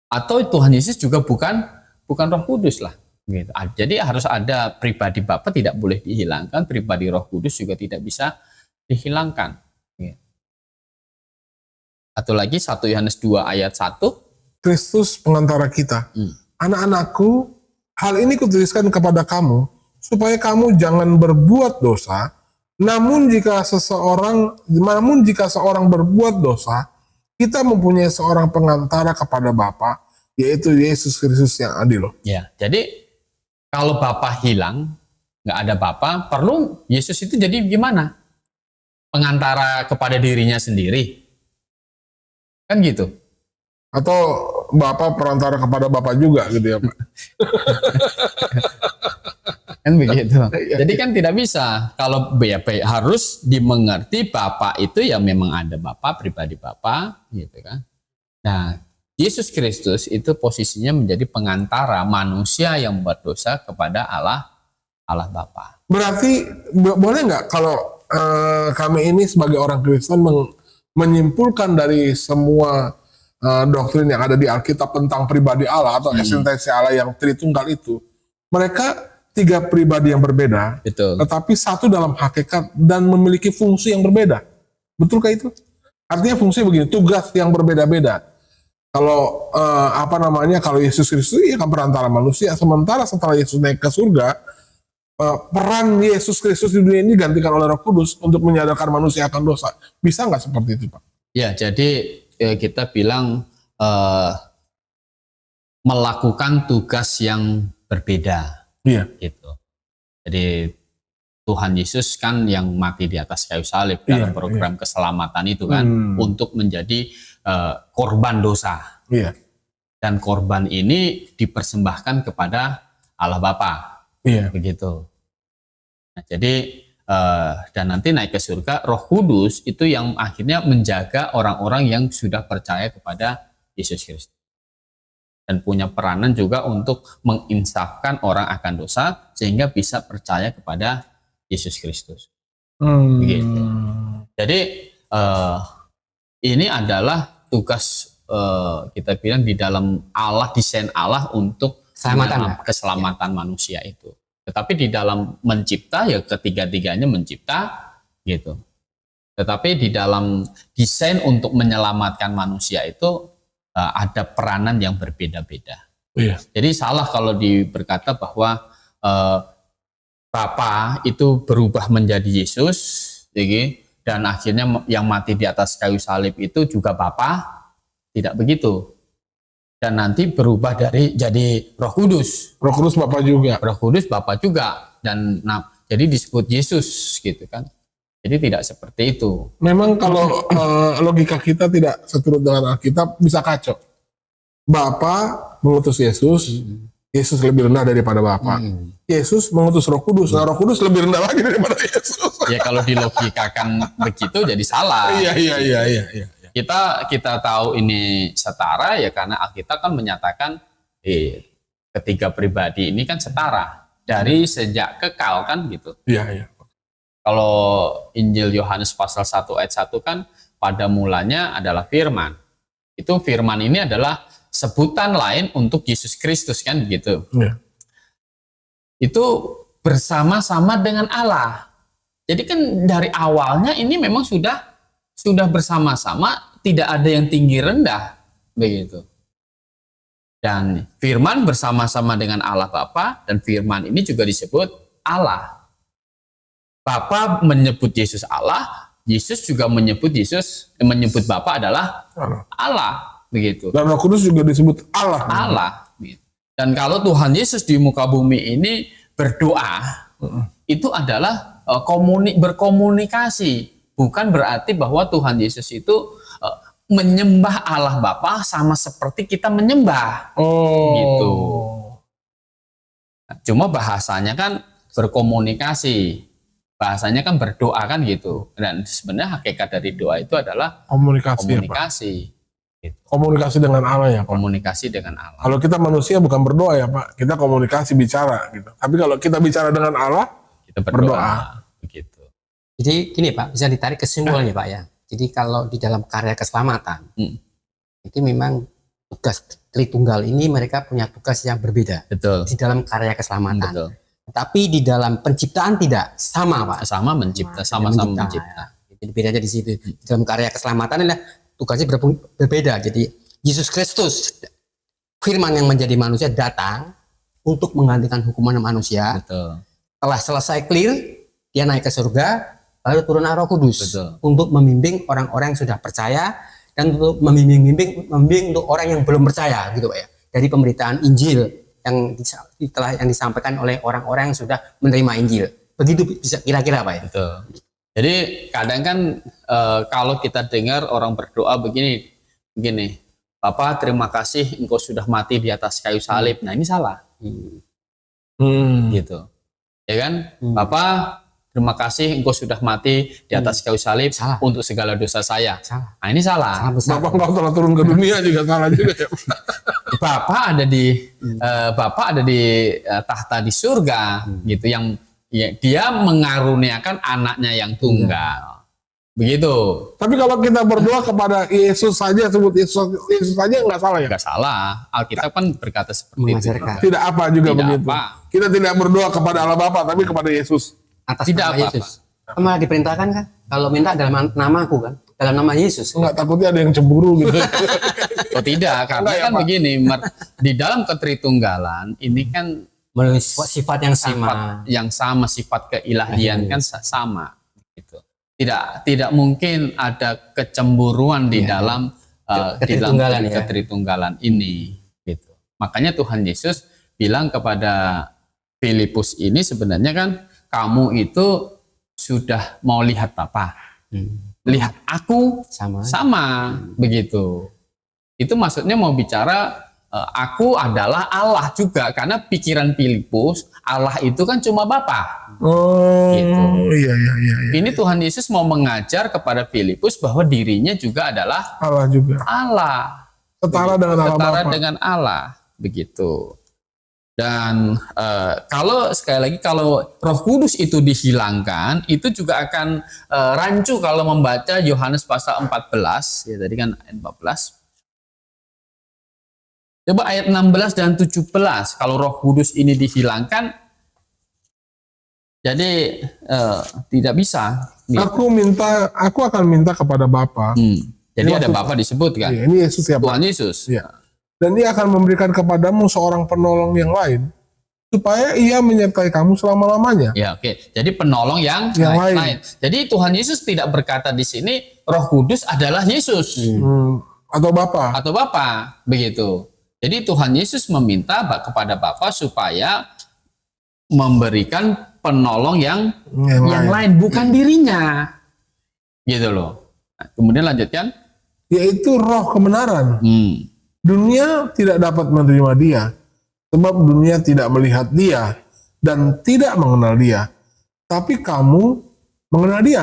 atau Tuhan Yesus juga bukan Roh Kudus lah. Gitu. Jadi harus ada pribadi Bapa, tidak boleh dihilangkan, pribadi Roh Kudus juga tidak bisa dihilangkan. Gitu. Atau lagi 1 Yohanes 2 ayat 1. Kristus pengantara kita. Anak-anakku, hal ini kutuliskan kepada kamu, supaya kamu jangan berbuat dosa. Namun jika seorang berbuat dosa, kita mempunyai seorang pengantara kepada Bapa, yaitu Yesus Kristus yang adil. Ya, jadi kalau Bapa hilang, nggak ada Bapa, perlu Yesus itu jadi gimana? Pengantara kepada dirinya sendiri. Kan gitu. Atau Bapa perantara kepada Bapa juga gitu ya Pak. Kan begitu. Jadi kan tidak bisa. Kalau harus dimengerti Bapa itu ya memang ada Bapa, pribadi Bapa gitu kan. Nah, Yesus Kristus itu posisinya menjadi pengantara manusia yang berdosa kepada Allah Bapa. Berarti boleh nggak kalau kami ini sebagai orang Kristen menyimpulkan dari semua doktrin yang ada di Alkitab tentang pribadi Allah atau esensi Allah yang Tritunggal itu, mereka 3 pribadi yang berbeda, Betul. Tetapi satu dalam hakikat dan memiliki fungsi yang berbeda. Betulkah itu? Artinya fungsi begini, tugas yang berbeda-beda. Kalau kalau Yesus Kristus ya kan perantara manusia, sementara setelah Yesus naik ke surga, peran Yesus Kristus di dunia ini digantikan oleh Roh Kudus untuk menyadarkan manusia akan dosa. Bisa nggak seperti itu, Pak? Ya, jadi kita bilang melakukan tugas yang berbeda. Iya. Gitu. Jadi Tuhan Yesus kan yang mati di atas kayu salib dalam program keselamatan itu kan untuk menjadi korban dosa. Iya. Dan korban ini dipersembahkan kepada Allah Bapa. Iya. Begitu. Nah, jadi dan nanti naik ke surga, Roh Kudus itu yang akhirnya menjaga orang-orang yang sudah percaya kepada Yesus Kristus. Dan punya peranan juga untuk menginsafkan orang akan dosa sehingga bisa percaya kepada Yesus Kristus. Begitu. Jadi ini adalah tugas kita bilang di dalam Allah, desain Allah untuk keselamatan manusia itu. Tetapi di dalam mencipta ya ketiga-tiganya mencipta gitu. Tetapi di dalam desain untuk menyelamatkan manusia itu ada peranan yang berbeda-beda. Iya. Jadi salah kalau berkata bahwa Bapa itu berubah menjadi Yesus, dan akhirnya yang mati di atas kayu salib itu juga Bapa. Tidak begitu. Dan nanti berubah jadi Roh Kudus. Roh Kudus Bapa juga. Roh Kudus Bapa juga. Dan jadi disebut Yesus gitu kan. Jadi tidak seperti itu. Memang kalau logika kita tidak seturut dengan Alkitab bisa kacau. Bapa mengutus Yesus, Yesus lebih rendah daripada Bapa. Yesus mengutus Roh Kudus, nah Roh Kudus lebih rendah lagi daripada Yesus. Ya kalau dilogikakan begitu jadi salah. Iya. Kita tahu ini setara ya karena Alkitab kan menyatakan ketiga pribadi ini kan setara dari sejak kekal kan gitu. Iya. Kalau Injil Yohanes pasal 1 ayat 1 kan pada mulanya adalah firman. Itu firman ini adalah sebutan lain untuk Yesus Kristus kan gitu. Iya. Itu bersama-sama dengan Allah. Jadi kan dari awalnya ini memang sudah bersama-sama, tidak ada yang tinggi rendah begitu. Dan firman bersama-sama dengan Allah Bapa, dan firman ini juga disebut Allah. Bapa menyebut Yesus Allah, Yesus juga menyebut Bapa adalah Allah begitu. Dan Roh Kudus juga disebut Allah. Allah. Dan kalau Tuhan Yesus di muka bumi ini berdoa, itu adalah berkomunikasi. Bukan berarti bahwa Tuhan Yesus itu menyembah Allah Bapa sama seperti kita menyembah. Gitu. Cuma bahasanya kan berkomunikasi. Bahasanya kan berdoa kan gitu. Dan sebenarnya hakikat dari doa itu adalah komunikasi. Komunikasi dengan Allah ya Pak. Komunikasi dengan Allah. Kalau kita manusia bukan berdoa ya Pak, kita komunikasi bicara gitu. Tapi kalau kita bicara dengan Allah, kita berdoa. Begitu. Jadi gini Pak, bisa ditarik kesimpulannya Pak ya. Jadi kalau di dalam karya keselamatan, itu memang tugas Tritunggal ini mereka punya tugas yang berbeda. Betul. Di dalam karya keselamatan. Betul. Tapi di dalam penciptaan tidak sama Pak. Sama mencipta, sama-sama mencipta. Jadi bedanya di situ. Di dalam karya keselamatan adalah tugasnya berbeda. Jadi Yesus Kristus, firman yang menjadi manusia datang untuk menggantikan hukuman manusia. Betul. Setelah selesai clear, dia naik ke surga. Lalu turun Roh Kudus. Betul. Untuk membimbing orang-orang yang sudah percaya dan untuk membimbing untuk orang yang belum percaya gitu Pak ya. Dari pemberitaan Injil yang disampaikan oleh orang-orang yang sudah menerima Injil. Begitu bisa kira-kira Pak ya. Betul. Jadi kadang kan kalau kita dengar orang berdoa begini, Bapak terima kasih engkau sudah mati di atas kayu salib. Nah ini salah. Gitu. Ya kan? Bapak terima kasih engkau sudah mati di atas kayu salib untuk segala dosa saya. Salah. Nah ini salah. Bapak nggak telah turun ke dunia juga salah juga ya. Bapak ada di tahta di surga gitu, yang dia mengaruniakan anaknya yang tunggal. Begitu. Tapi kalau kita berdoa kepada Yesus saja, sebut Yesus saja nggak salah ya? Nggak salah. Alkitab kan berkata seperti itu. Tidak apa juga Tidak begitu. apa. Kita tidak berdoa kepada Allah Bapa, tapi kepada Yesus. Atas Tidak nama apa-apa. Yesus. Malah diperintahkan kan, kalau minta dalam namaku kan, dalam nama Yesus. Enggak, takutnya ada yang cemburu gitu. Oh tidak, karena Enggak ya, kan Pak? begini, di dalam ketritunggalan ini kan Sifat yang sama. sifat keilahian kan sama gitu. Tidak mungkin ada kecemburuan di dalam Ketritunggalan, ketritunggalan ini gitu. Makanya Tuhan Yesus bilang kepada Filipus ini sebenarnya kan, kamu itu sudah mau lihat Bapa, lihat aku sama begitu. Itu maksudnya mau bicara aku adalah Allah juga, karena pikiran Filipus Allah itu kan cuma Bapa. Gitu. Iya. Ini Tuhan Yesus mau mengajar kepada Filipus bahwa dirinya juga adalah Allah juga. Allah. Setara dengan Allah Setara Bapa. dengan Allah begitu. Dan kalau sekali lagi kalau Roh Kudus itu dihilangkan, itu juga akan rancu kalau membaca Yohanes pasal 14 ya, tadi kan ayat 14. Coba ayat 16 dan 17, kalau Roh Kudus ini dihilangkan, jadi tidak bisa. Gitu. Aku akan minta kepada Bapa. Jadi Ini ada maksud- Bapa disebut kan? Iya, ini Yesus ya Pak? Tuhan Yesus. Iya. dan Ia akan memberikan kepadamu seorang penolong yang lain, supaya Ia menyertai kamu selama-lamanya. Ya, oke. Jadi penolong yang lain. lain. Jadi Tuhan Yesus tidak berkata di sini Roh Kudus adalah Yesus Atau Bapa. atau Bapa, begitu. Jadi Tuhan Yesus meminta kepada Bapa supaya memberikan penolong yang lain, bukan dirinya, gitu loh. Nah, kemudian lanjutkan, Yaitu Roh kebenaran. Dunia tidak dapat menerima Dia, sebab dunia tidak melihat Dia dan tidak mengenal Dia. Tapi kamu mengenal Dia,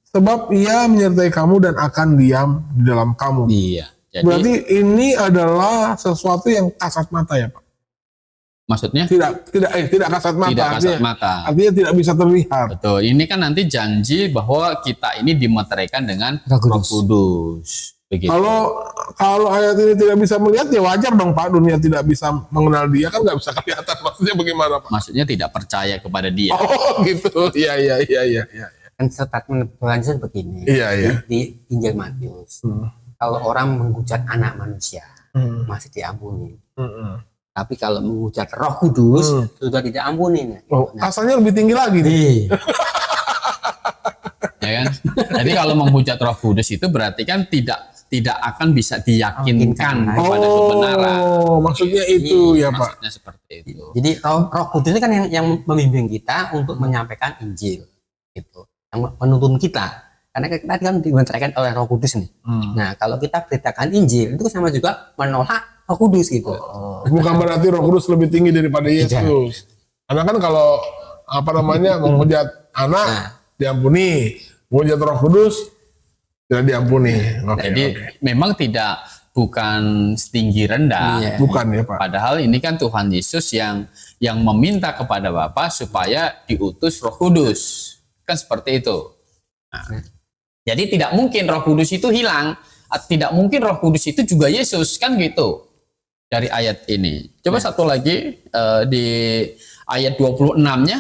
sebab Ia menyertai kamu dan akan diam di dalam kamu. Iya. Jadi, Berarti ini adalah sesuatu yang kasat mata ya Pak? maksudnya Tidak kasat mata. tidak kasat mata. Artinya tidak bisa terlihat. Betul. Ini kan nanti janji bahwa kita ini dimeteraikan dengan Roh Kudus. Begitu. Kalau ayat ini tidak bisa melihat, ya wajar dong Pak, dunia tidak bisa mengenal Dia, kan nggak bisa kelihatan. Maksudnya bagaimana Pak? Maksudnya tidak percaya kepada Dia. Oh gitu. Iya. Kan statement Tuhan Yesus begini Iya. di Injil Matius. Kalau orang menghujat anak manusia masih diampuni. Tapi kalau menghujat Roh Kudus sudah tidak ampuni. Asalnya lebih tinggi lagi nih. Ya kan? Jadi kalau menghujat Roh Kudus itu berarti kan tidak akan bisa diyakinkan kepada kebenaran. Oh, maksudnya itu ya Pak. Maksudnya seperti itu. Jadi Roh Kudus ini kan yang membimbing kita untuk menyampaikan Injil, gitu. Yang menuntun kita. Karena kita kan dimeteraikan oleh Roh Kudus nih. Nah, kalau kita beritakan Injil itu sama juga menolak Roh Kudus gitu. Bukan berarti Roh Kudus lebih tinggi daripada Yesus. Karena kan kalau menghujat anak diampuni, menghujat Roh Kudus tidak diampuni. Jadi memang bukan setinggi rendah. Bukan ya Pak. Padahal ini kan Tuhan Yesus yang meminta kepada Bapa supaya diutus Roh Kudus. Kan seperti itu. Nah, jadi tidak mungkin Roh Kudus itu hilang. Tidak mungkin Roh Kudus itu juga Yesus, kan gitu. Dari ayat ini. Coba satu lagi di ayat 26-nya.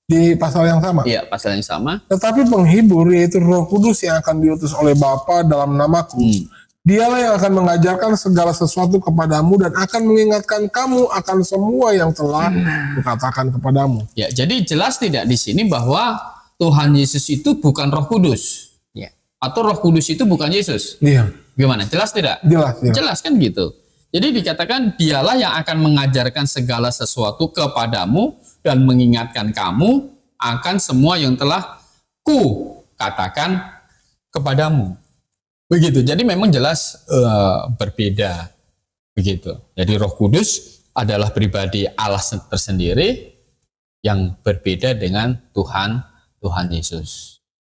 Di pasal yang sama. Iya, pasal yang sama. Tetapi penghibur, yaitu Roh Kudus yang akan diutus oleh Bapa dalam namaku. Dialah yang akan mengajarkan segala sesuatu kepadamu dan akan mengingatkan kamu akan semua yang telah kukatakan kepadamu. Ya, jadi jelas tidak di sini bahwa Tuhan Yesus itu bukan Roh Kudus. Atau Roh Kudus itu bukan Yesus. Iya. Gimana? Jelas tidak? Jelas. Jelas kan gitu. Jadi dikatakan dialah yang akan mengajarkan segala sesuatu kepadamu dan mengingatkan kamu akan semua yang telah katakan kepadamu. Begitu. Jadi memang jelas berbeda. Begitu. Jadi Roh Kudus adalah pribadi Allah tersendiri yang berbeda dengan Tuhan Yesus.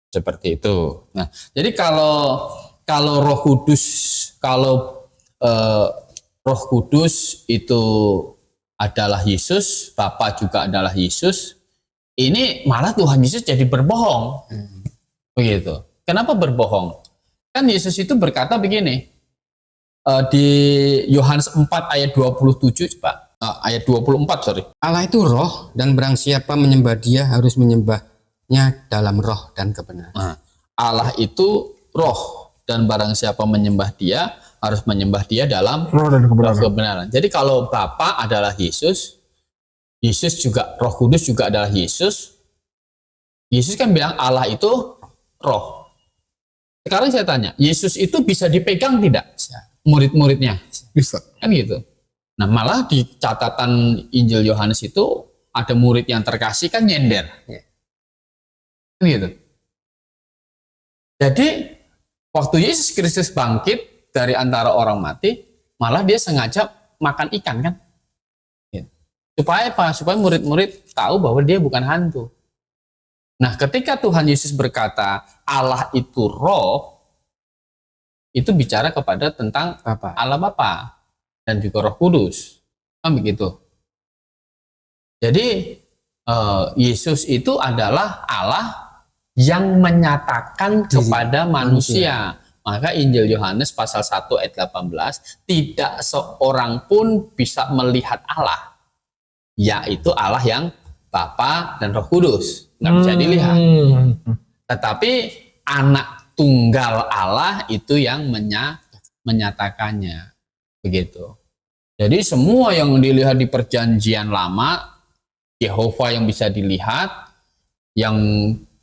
Seperti itu. Nah, jadi kalau Roh Kudus, Roh Kudus itu adalah Yesus, Bapa juga adalah Yesus, ini malah Tuhan Yesus jadi berbohong. Begitu. Kenapa berbohong? Kan Yesus itu berkata begini, di Yohanes 4 ayat 27, Pak. Ayat 24, sorry. Allah itu roh, dan barang siapa menyembah Dia harus menyembahnya dalam roh dan kebenaran. Nah, Allah itu roh, dan barang siapa menyembah Dia harus menyembah Dia dalam Roh dan kebenaran. Jadi kalau Bapa adalah Yesus juga, Roh Kudus juga adalah Yesus. Yesus kan bilang Allah itu roh. Sekarang saya tanya, Yesus itu bisa dipegang tidak murid-muridnya? Bisa. Kan gitu. Nah, malah di catatan Injil Yohanes itu ada murid yang terkasih kan nyender. Kan gitu. Jadi waktu Yesus Kristus bangkit dari antara orang mati, malah dia sengaja makan ikan kan? Gitu. Supaya apa? Supaya murid-murid tahu bahwa dia bukan hantu. Nah, ketika Tuhan Yesus berkata Allah itu roh, itu bicara kepada tentang Allah Bapa dan juga Roh Kudus. Kan begitu. Jadi Yesus itu adalah Allah yang menyatakan kepada manusia. Maka Injil Yohanes pasal 1 ayat 18, tidak seorang pun bisa melihat Allah, yaitu Allah yang Bapa dan Roh Kudus. Nggak bisa dilihat. Tetapi anak tunggal Allah itu yang menyatakannya. begitu. Jadi semua yang dilihat di perjanjian lama, Yehova yang bisa dilihat, yang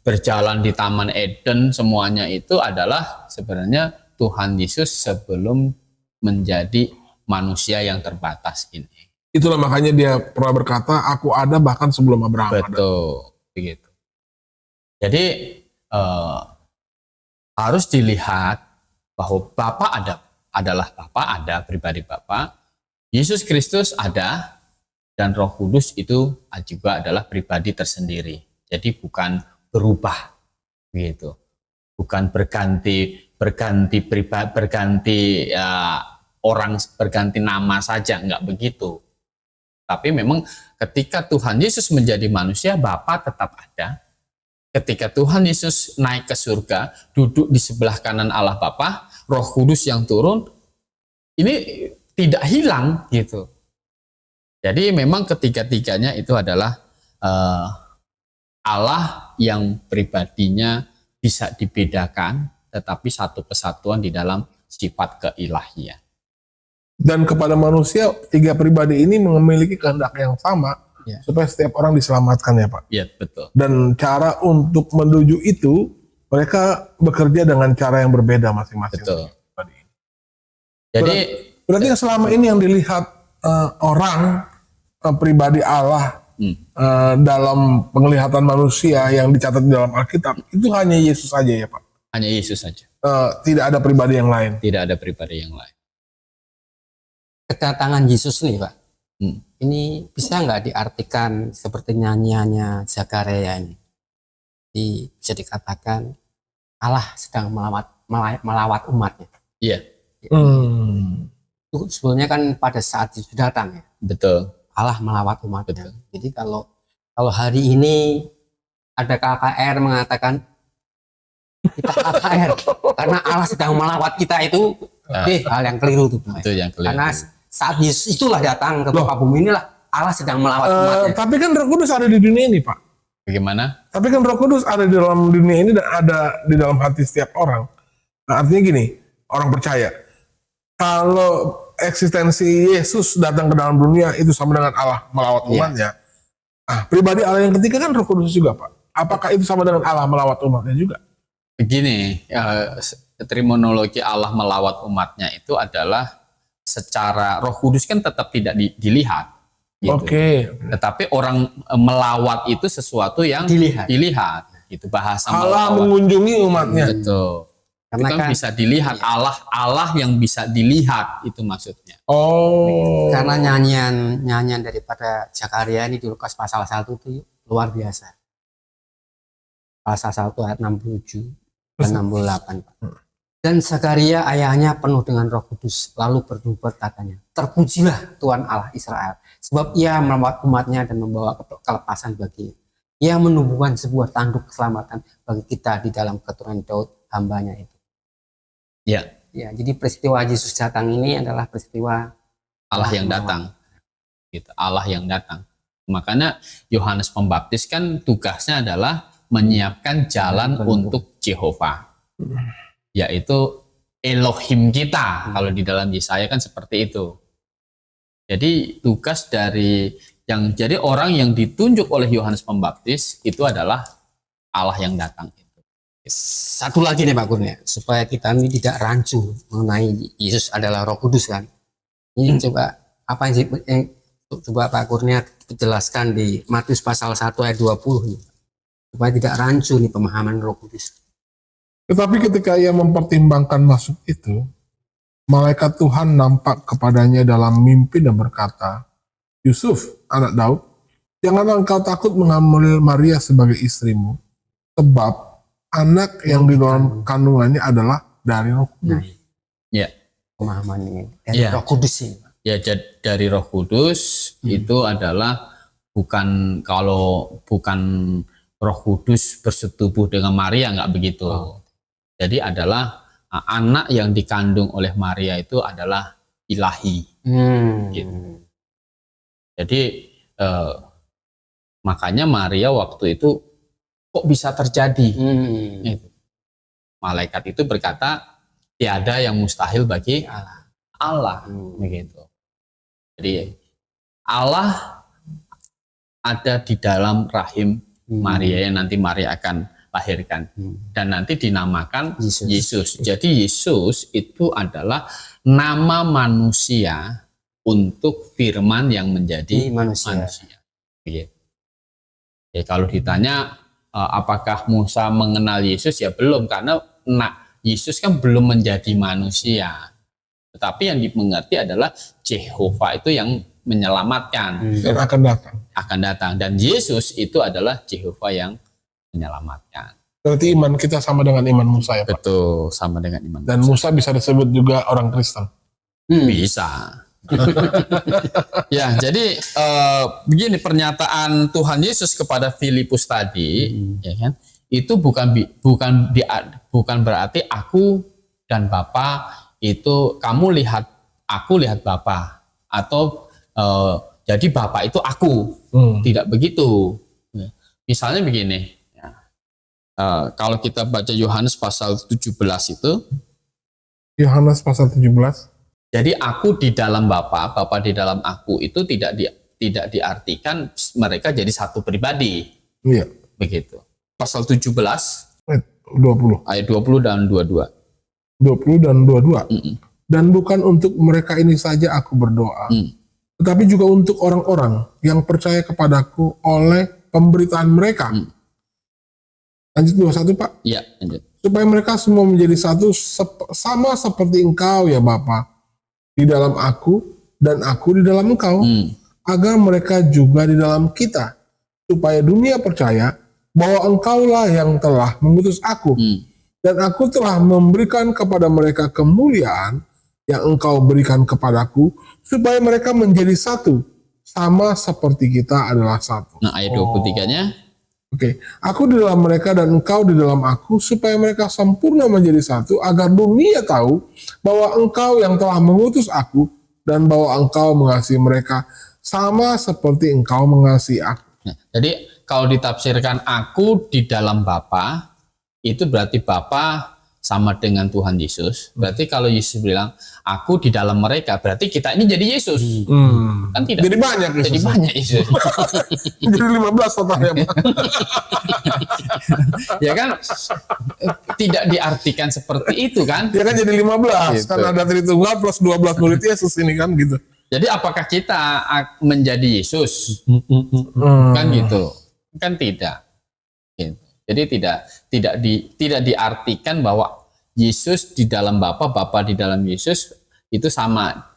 berjalan di Taman Eden, semuanya itu adalah sebenarnya Tuhan Yesus sebelum menjadi manusia yang terbatas ini. Itulah makanya dia pernah berkata, aku ada bahkan sebelum Abraham ada. Betul, begitu. Jadi harus dilihat bahwa Bapa adalah Bapa ada, pribadi Bapa, Yesus Kristus ada, dan Roh Kudus itu juga adalah pribadi tersendiri. Jadi bukan berubah, gitu. Bukan berganti pribadi, berganti orang, berganti nama saja, enggak begitu. Tapi memang ketika Tuhan Yesus menjadi manusia, Bapa tetap ada. Ketika Tuhan Yesus naik ke surga, duduk di sebelah kanan Allah Bapa, Roh Kudus yang turun, ini tidak hilang gitu. Jadi memang ketiga-tiganya itu adalah Allah yang pribadinya bisa dibedakan, tetapi satu kesatuan di dalam sifat keilahian. Dan kepada manusia, tiga pribadi ini memiliki kehendak yang sama, Ya. supaya setiap orang diselamatkan ya Pak. Iya, betul. Dan cara untuk menuju itu, mereka bekerja dengan cara yang berbeda masing-masing. Betul. Pribadi. Jadi Berarti yang selama ini yang dilihat orang pribadi Allah dalam penglihatan manusia yang dicatat di dalam Alkitab, itu hanya Yesus saja ya Pak? hanya Yesus saja. Tidak ada pribadi yang lain? Tidak ada pribadi yang lain. Kedatangan Yesus nih Pak, ini bisa nggak diartikan seperti nyanyiannya Zakaria ini? Bisa dikatakan Allah sedang melawat umatnya. Iya, Itu sebenarnya kan pada saat Yesus datang ya, betul. Allah melawat umatnya. Betul. Jadi kalau hari ini ada KKR mengatakan kita KKR karena Allah sedang melawat kita, itu hal yang keliru tuh. Itu yang keliru. Karena saat Yesus itulah datang ke muka bumi, inilah Allah sedang melawat umatnya. Tapi kan Roh Kudus ada di dunia ini Pak. Bagaimana? Tapi kan Roh Kudus ada di dalam dunia ini dan ada di dalam hati setiap orang. Nah, artinya gini, orang percaya. Kalau eksistensi Yesus datang ke dalam dunia itu sama dengan Allah melawat umatnya. Pribadi Allah yang ketiga kan Roh Kudus juga Pak. Apakah itu sama dengan Allah melawat umatnya juga? Begini, terminologi Allah melawat umatnya itu adalah secara Roh Kudus kan tetap tidak dilihat. Gitu. Oke. Tetapi orang melawat itu sesuatu yang dilihat. Gitu, bahasa Allah melawat. mengunjungi umatnya. Betul. Karena Itu kan bisa dilihat, Allah yang bisa dilihat, itu maksudnya. Oh. karena nyanyian daripada Zakaria ini di Lukas pasal 1 itu luar biasa. Pasal 1 ayat 67 dan 68 Pak. Dan Zakaria ayahnya penuh dengan Roh Kudus, lalu bernubuat katanya, terpujilah Tuhan Allah Israel, sebab ia melawat umatnya dan membawa kelepasan bagi. Ia menubuhkan sebuah tanduk keselamatan bagi kita di dalam keturunan Daud hambanya itu. Ya, Ya, jadi peristiwa Yesus datang ini adalah peristiwa Allah yang datang. Gitu, Allah yang datang. Makanya Yohanes Pembaptis kan tugasnya adalah menyiapkan jalan untuk Jehovah. Yaitu Elohim kita. Kalau di dalam Yesaya kan seperti itu. Jadi tugas jadi orang yang ditunjuk oleh Yohanes Pembaptis itu adalah Allah yang datang itu. Satu lagi nih Pak Kurnia, supaya kita ini tidak rancu mengenai Yesus adalah Roh Kudus kan. Ini coba apa yang coba Pak Kurnia jelaskan di Matius pasal 1 ayat 20 nih. Supaya tidak rancu nih pemahaman Roh Kudus. Tetapi ketika ia mempertimbangkan maksud itu, malaikat Tuhan nampak kepadanya dalam mimpi dan berkata, Yusuf, anak Daud, janganlah engkau takut mengambil Maria sebagai istrimu, sebab anak yang di dalam kandungannya adalah dari Roh Kudus. Ya. Pemahaman ini dari Ya. Roh Kudus ini. Ya, dari Roh Kudus itu adalah bukan Roh Kudus bersetubuh dengan Maria, nggak begitu. Jadi adalah anak yang dikandung oleh Maria itu adalah ilahi. Gitu. Jadi makanya Maria waktu itu kok bisa terjadi? Gitu. Malaikat itu berkata tiada yang mustahil bagi Allah, begitu. Jadi Allah ada di dalam rahim Maria yang nanti Maria akan lahirkan dan nanti dinamakan Yesus. Jadi Yesus itu adalah nama manusia untuk firman yang menjadi manusia. Begitu. Ya, kalau ditanya apakah Musa mengenal Yesus, ya belum, karena Yesus kan belum menjadi manusia. Tetapi yang dimengerti adalah Jehovah itu yang menyelamatkan Dan akan datang. Dan Yesus itu adalah Jehovah yang menyelamatkan. Berarti iman kita sama dengan iman Musa ya Pak? Betul, sama dengan iman Dan Musa bisa disebut juga orang Kristen? Bisa. Ya, jadi begini pernyataan Tuhan Yesus kepada Filipus tadi, ya kan? Itu bukan berarti aku dan Bapa itu kamu lihat aku lihat Bapa, atau jadi Bapa itu aku. Tidak begitu. Misalnya begini, ya. Kalau kita baca Yohanes pasal 17 itu, Yohanes pasal 17. jadi aku di dalam Bapa, Bapa di dalam aku itu tidak diartikan mereka jadi satu pribadi. Iya. Begitu. Pasal 17 20 ayat 20 dan 22. 20 dan 22. Dan bukan untuk mereka ini saja aku berdoa, tetapi juga untuk orang-orang yang percaya kepadaku oleh pemberitaan mereka. Lanjut 21 Pak. Iya, lanjut. Supaya mereka semua menjadi satu sama seperti engkau ya Bapa, di dalam aku dan aku di dalam engkau, agar mereka juga di dalam kita, supaya dunia percaya bahwa engkaulah yang telah mengutus aku, dan aku telah memberikan kepada mereka kemuliaan yang engkau berikan kepadaku, supaya mereka menjadi satu, sama seperti kita adalah satu. Nah, ayat 23-nya. Oke. Aku di dalam mereka dan engkau di dalam aku, supaya mereka sempurna menjadi satu, agar dunia tahu bahwa engkau yang telah mengutus aku, dan bahwa engkau mengasihi mereka, sama seperti engkau mengasihi aku. Nah, jadi kalau ditafsirkan aku di dalam Bapa, itu berarti Bapa sama dengan Tuhan Yesus. Berarti kalau Yesus bilang aku di dalam mereka, berarti kita ini jadi Yesus. Kan tidak. Jadi banyak Yesus. Jadi banyak Yesus. Jadi 15 totalnya Pak. Ya kan tidak diartikan seperti itu kan. Ya kan jadi 15 Gitu. karena ada Tritunggal plus 12 murid Yesus ini kan gitu. Jadi apakah kita menjadi Yesus? Kan gitu. Kan tidak. Gitu. Jadi tidak diartikan bahwa Yesus di dalam Bapa, Bapa di dalam Yesus itu sama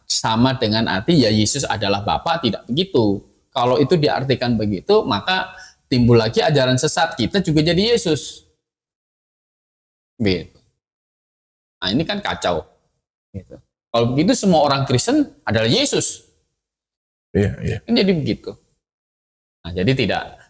dengan arti ya Yesus adalah Bapa, tidak begitu. Kalau itu diartikan begitu, maka timbul lagi ajaran sesat, kita juga jadi Yesus. Gitu. Nah, ini kan kacau. Gitu. Kalau begitu semua orang Kristen adalah Yesus. Iya. Kan jadi begitu. Nah, jadi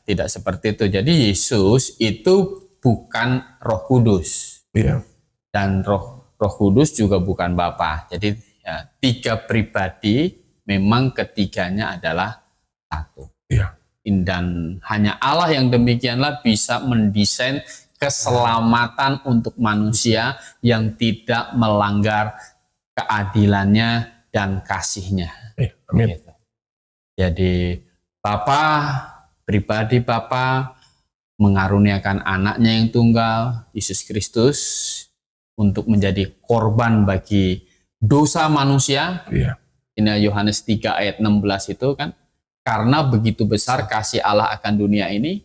tidak seperti itu. Jadi Yesus itu bukan Roh Kudus. Iya. Dan Roh Kudus juga bukan Bapa. Jadi ya, tiga pribadi memang ketiganya adalah satu. Iya. Dan hanya Allah yang demikianlah bisa mendesain keselamatan untuk manusia yang tidak melanggar keadilannya dan kasihnya. Amin. Gitu. Jadi Bapa, pribadi Bapa mengaruniakan anaknya yang tunggal, Yesus Kristus, untuk menjadi korban bagi dosa manusia. Iya. Ini Yohanes 3 ayat 16 itu kan. Karena begitu besar kasih Allah akan dunia ini,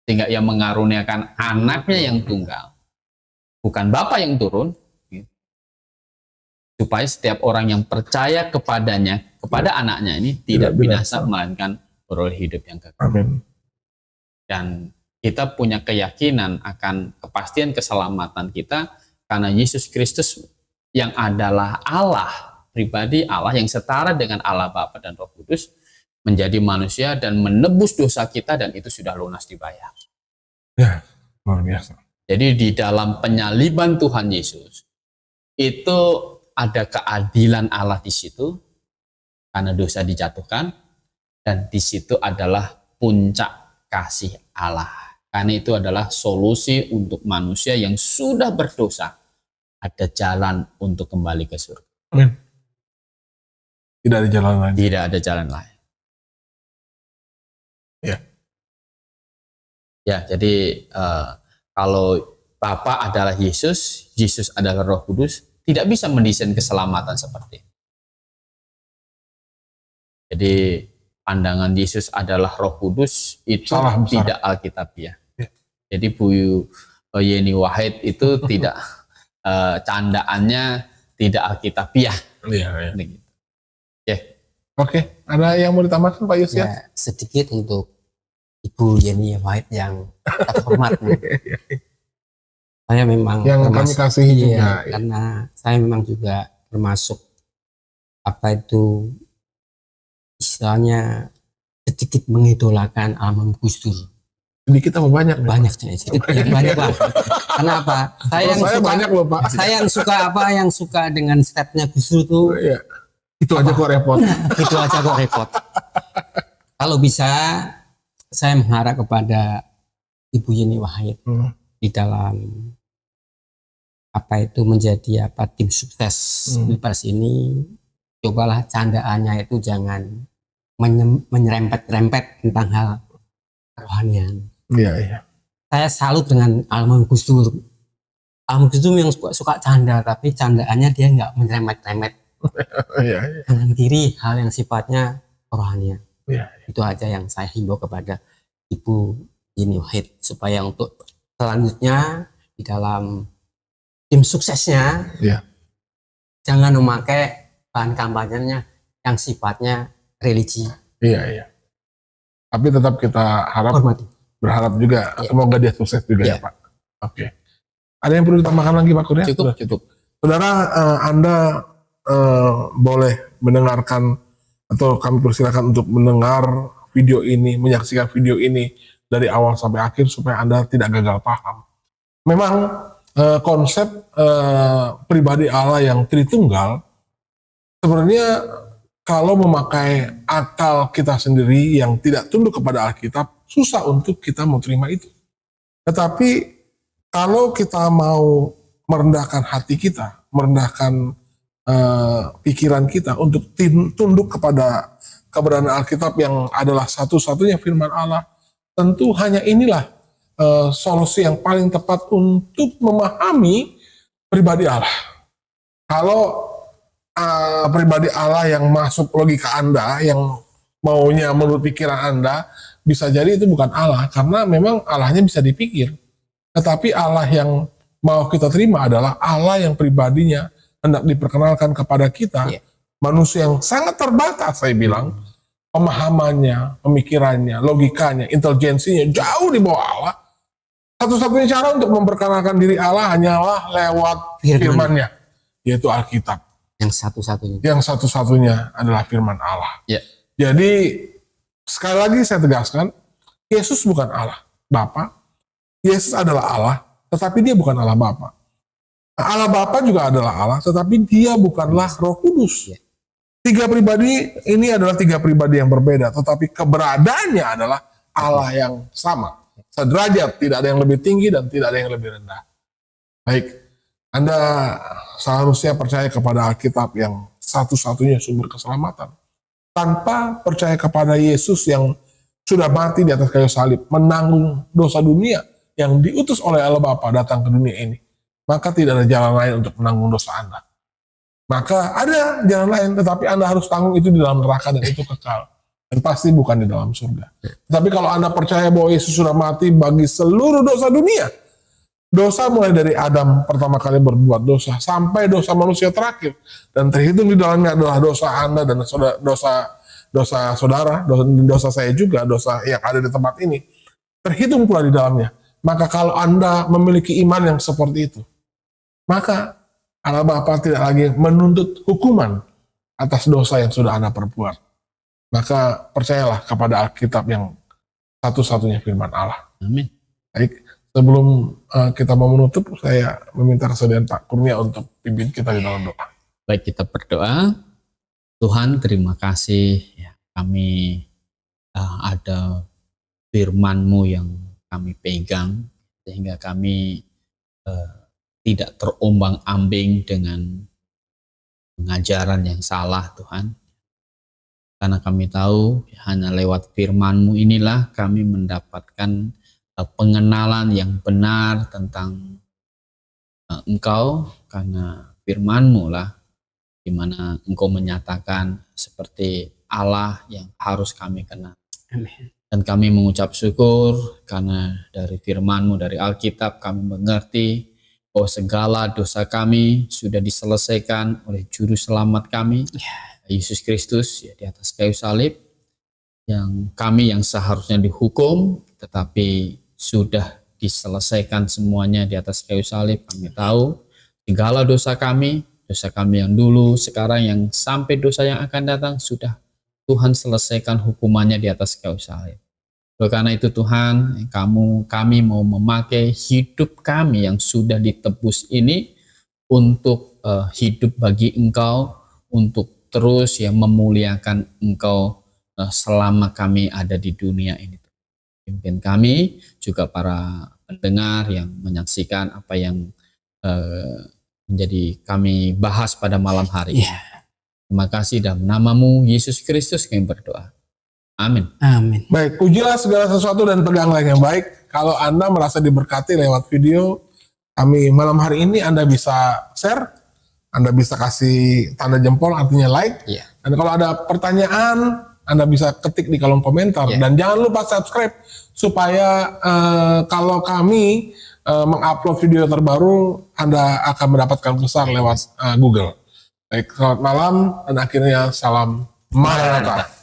sehingga ia mengaruniakan anaknya yang tunggal. Bukan Bapa yang turun, supaya setiap orang yang percaya kepadanya, kepada anaknya ini tidak binasa, melainkan beroleh hidup yang kekal. Amin. Dan kita punya keyakinan akan kepastian keselamatan kita karena Yesus Kristus yang adalah Allah, pribadi Allah yang setara dengan Allah Bapa dan Roh Kudus, menjadi manusia dan menebus dosa kita, dan itu sudah lunas dibayar. Ya, luar biasa. Jadi di dalam penyaliban Tuhan Yesus itu ada keadilan Allah di situ karena dosa dijatuhkan, dan di situ adalah puncak kasih Allah. Karena itu adalah solusi untuk manusia yang sudah berdosa, ada jalan untuk kembali ke surga. Amin. Tidak ada jalan lain. Tidak ada jalan lain. Ya. Ya, jadi kalau Bapa adalah Yesus, Yesus adalah Roh Kudus, tidak bisa mendesain keselamatan seperti ini. Jadi pandangan Yesus adalah Roh Kudus itu Salah besar. tidak alkitabiah. Ya. Jadi Bu Yeni Wahid itu tidak candaannya tidak alkitabiah. Iya. Begitu. Oke, ada yang mau ditambahkan Pak Yus ya? Ya, sedikit untuk Ibu Yeni Wahid yang terhormat. Saya memang Yang kami kasihi juga. iya, karena saya memang juga termasuk apa itu istilahnya sedikit mengidolakan almarhum Gus Dur. Sedikit apa banyak? nih, Banyak Pak? sedikit banyak Pak. Kenapa? Kalau saya banyak loh Pak. Saya yang suka dengan stepnya Gus Dur tuh Iya. Itu aja kok repot. gitu aja kok repot. Kalau bisa saya mengharap kepada Ibu Yeni Wahid di dalam apa itu menjadi apa tim sukses Pilpres ini, cobalah candaannya itu jangan menyerempet-rempet tentang hal kerohanian. Iya. Saya salut dengan almarhum Gus Dur. Almarhum Gus Dur yang suka canda, tapi candaannya dia nggak menyerempet-rempet Iya. kanan kiri hal yang sifatnya kerohanian. Iya. Itu aja yang saya himbau kepada Ibu Yeni Wahid supaya untuk selanjutnya di dalam tim suksesnya Iya. jangan memakai bahan kampanyenya yang sifatnya religi. Iya. Tapi tetap kita Hormati. berharap juga Iya. semoga dia sukses juga Iya. ya Pak. Oke. Ada yang perlu ditambahkan lagi Pak Kurnia? Cukup. Saudara, Anda boleh mendengarkan atau kami persilakan untuk mendengar video ini, menyaksikan video ini dari awal sampai akhir supaya Anda tidak gagal paham. Memang konsep pribadi Allah yang Tritunggal sebenarnya kalau memakai akal kita sendiri yang tidak tunduk kepada Alkitab, susah untuk kita mau terima itu. Tetapi kalau kita mau merendahkan hati kita, merendahkan pikiran kita untuk tunduk kepada keberadaan Alkitab yang adalah satu-satunya firman Allah, tentu hanya inilah solusi yang paling tepat untuk memahami pribadi Allah. Kalau pribadi Allah yang masuk logika Anda, yang maunya menurut pikiran Anda, bisa jadi itu bukan Allah, karena memang Allahnya bisa dipikir. Tetapi Allah yang mau kita terima adalah Allah yang pribadinya hendak diperkenalkan kepada kita, manusia yang sangat terbatas, saya bilang, pemahamannya, pemikirannya, logikanya, intelijensinya jauh di bawah Allah. Satu-satunya cara untuk memperkenalkan diri Allah hanyalah lewat firman-Nya, yaitu Alkitab. Yang satu-satunya. Yang satu-satunya adalah firman Allah. Ya. Jadi sekali lagi saya tegaskan, Yesus bukan Allah Bapa. Yesus adalah Allah, tetapi dia bukan Allah Bapa. Allah Bapa juga adalah Allah, tetapi dia bukanlah Roh Kudus. Ya. Tiga pribadi ini adalah tiga pribadi yang berbeda, tetapi keberadaannya adalah Allah yang sama. Sederajat, tidak ada yang lebih tinggi dan tidak ada yang lebih rendah. Baik, Anda seharusnya percaya kepada Alkitab yang satu-satunya sumber keselamatan. Tanpa percaya kepada Yesus yang sudah mati di atas kayu salib, menanggung dosa dunia, yang diutus oleh Allah Bapa datang ke dunia ini, maka tidak ada jalan lain untuk menanggung dosa Anda. Maka ada jalan lain, tetapi Anda harus tanggung itu di dalam neraka dan itu kekal. Dan pasti bukan di dalam surga. Tapi kalau Anda percaya bahwa Yesus sudah mati bagi seluruh dosa dunia, dosa mulai dari Adam pertama kali berbuat dosa, sampai dosa manusia terakhir, dan terhitung di dalamnya adalah dosa Anda dan dosa saudara, dosa saya juga, dosa yang ada di tempat ini, terhitung pula di dalamnya. Maka kalau Anda memiliki iman yang seperti itu, maka Allah Bapa tidak lagi menuntut hukuman atas dosa yang sudah Anda perbuat. Maka percayalah kepada Alkitab yang satu-satunya firman Allah. Amin. Baik, sebelum kita mau menutup, saya meminta kesediaan Pak Kurnia untuk pimpin kita di dalam doa. Baik, kita berdoa. Tuhan, terima kasih ya, kami ada firman-Mu yang kami pegang, sehingga kami tidak terombang-ambing dengan pengajaran yang salah, Tuhan. Karena kami tahu hanya lewat firman-Mu inilah kami mendapatkan pengenalan yang benar tentang Engkau, karena firman-Mu lah di mana Engkau menyatakan seperti Allah yang harus kami kenal. Amin. Dan kami mengucap syukur karena dari firman-Mu, dari Alkitab kami mengerti bahwa segala dosa kami sudah diselesaikan oleh Juru Selamat kami, Yesus Kristus, ya, di atas kayu salib. Yang kami yang seharusnya dihukum, tetapi sudah diselesaikan semuanya di atas kayu salib. Kami tahu segala dosa kami yang dulu, sekarang, yang sampai dosa yang akan datang, sudah Tuhan selesaikan hukumannya di atas kayu salib. Oleh karena itu Tuhan, kami mau memakai hidup kami yang sudah ditebus ini untuk hidup bagi Engkau, untuk terus ya memuliakan Engkau selama kami ada di dunia ini. Pimpin kami, juga para pendengar yang menyaksikan apa yang menjadi kami bahas pada malam hari ini. Terima kasih, dalam nama-Mu Yesus Kristus kami berdoa. Amin. Amin. Baik, pujilah segala sesuatu dan tegaklah yang baik. Kalau Anda merasa diberkati lewat video kami malam hari ini, Anda bisa share, Anda bisa kasih tanda jempol artinya like. Dan kalau ada pertanyaan, Anda bisa ketik di kolom komentar. Dan jangan lupa subscribe supaya kalau kami mengupload video terbaru, Anda akan mendapatkan besar lewat Google. Baik, selamat malam dan akhirnya salam Maranatha.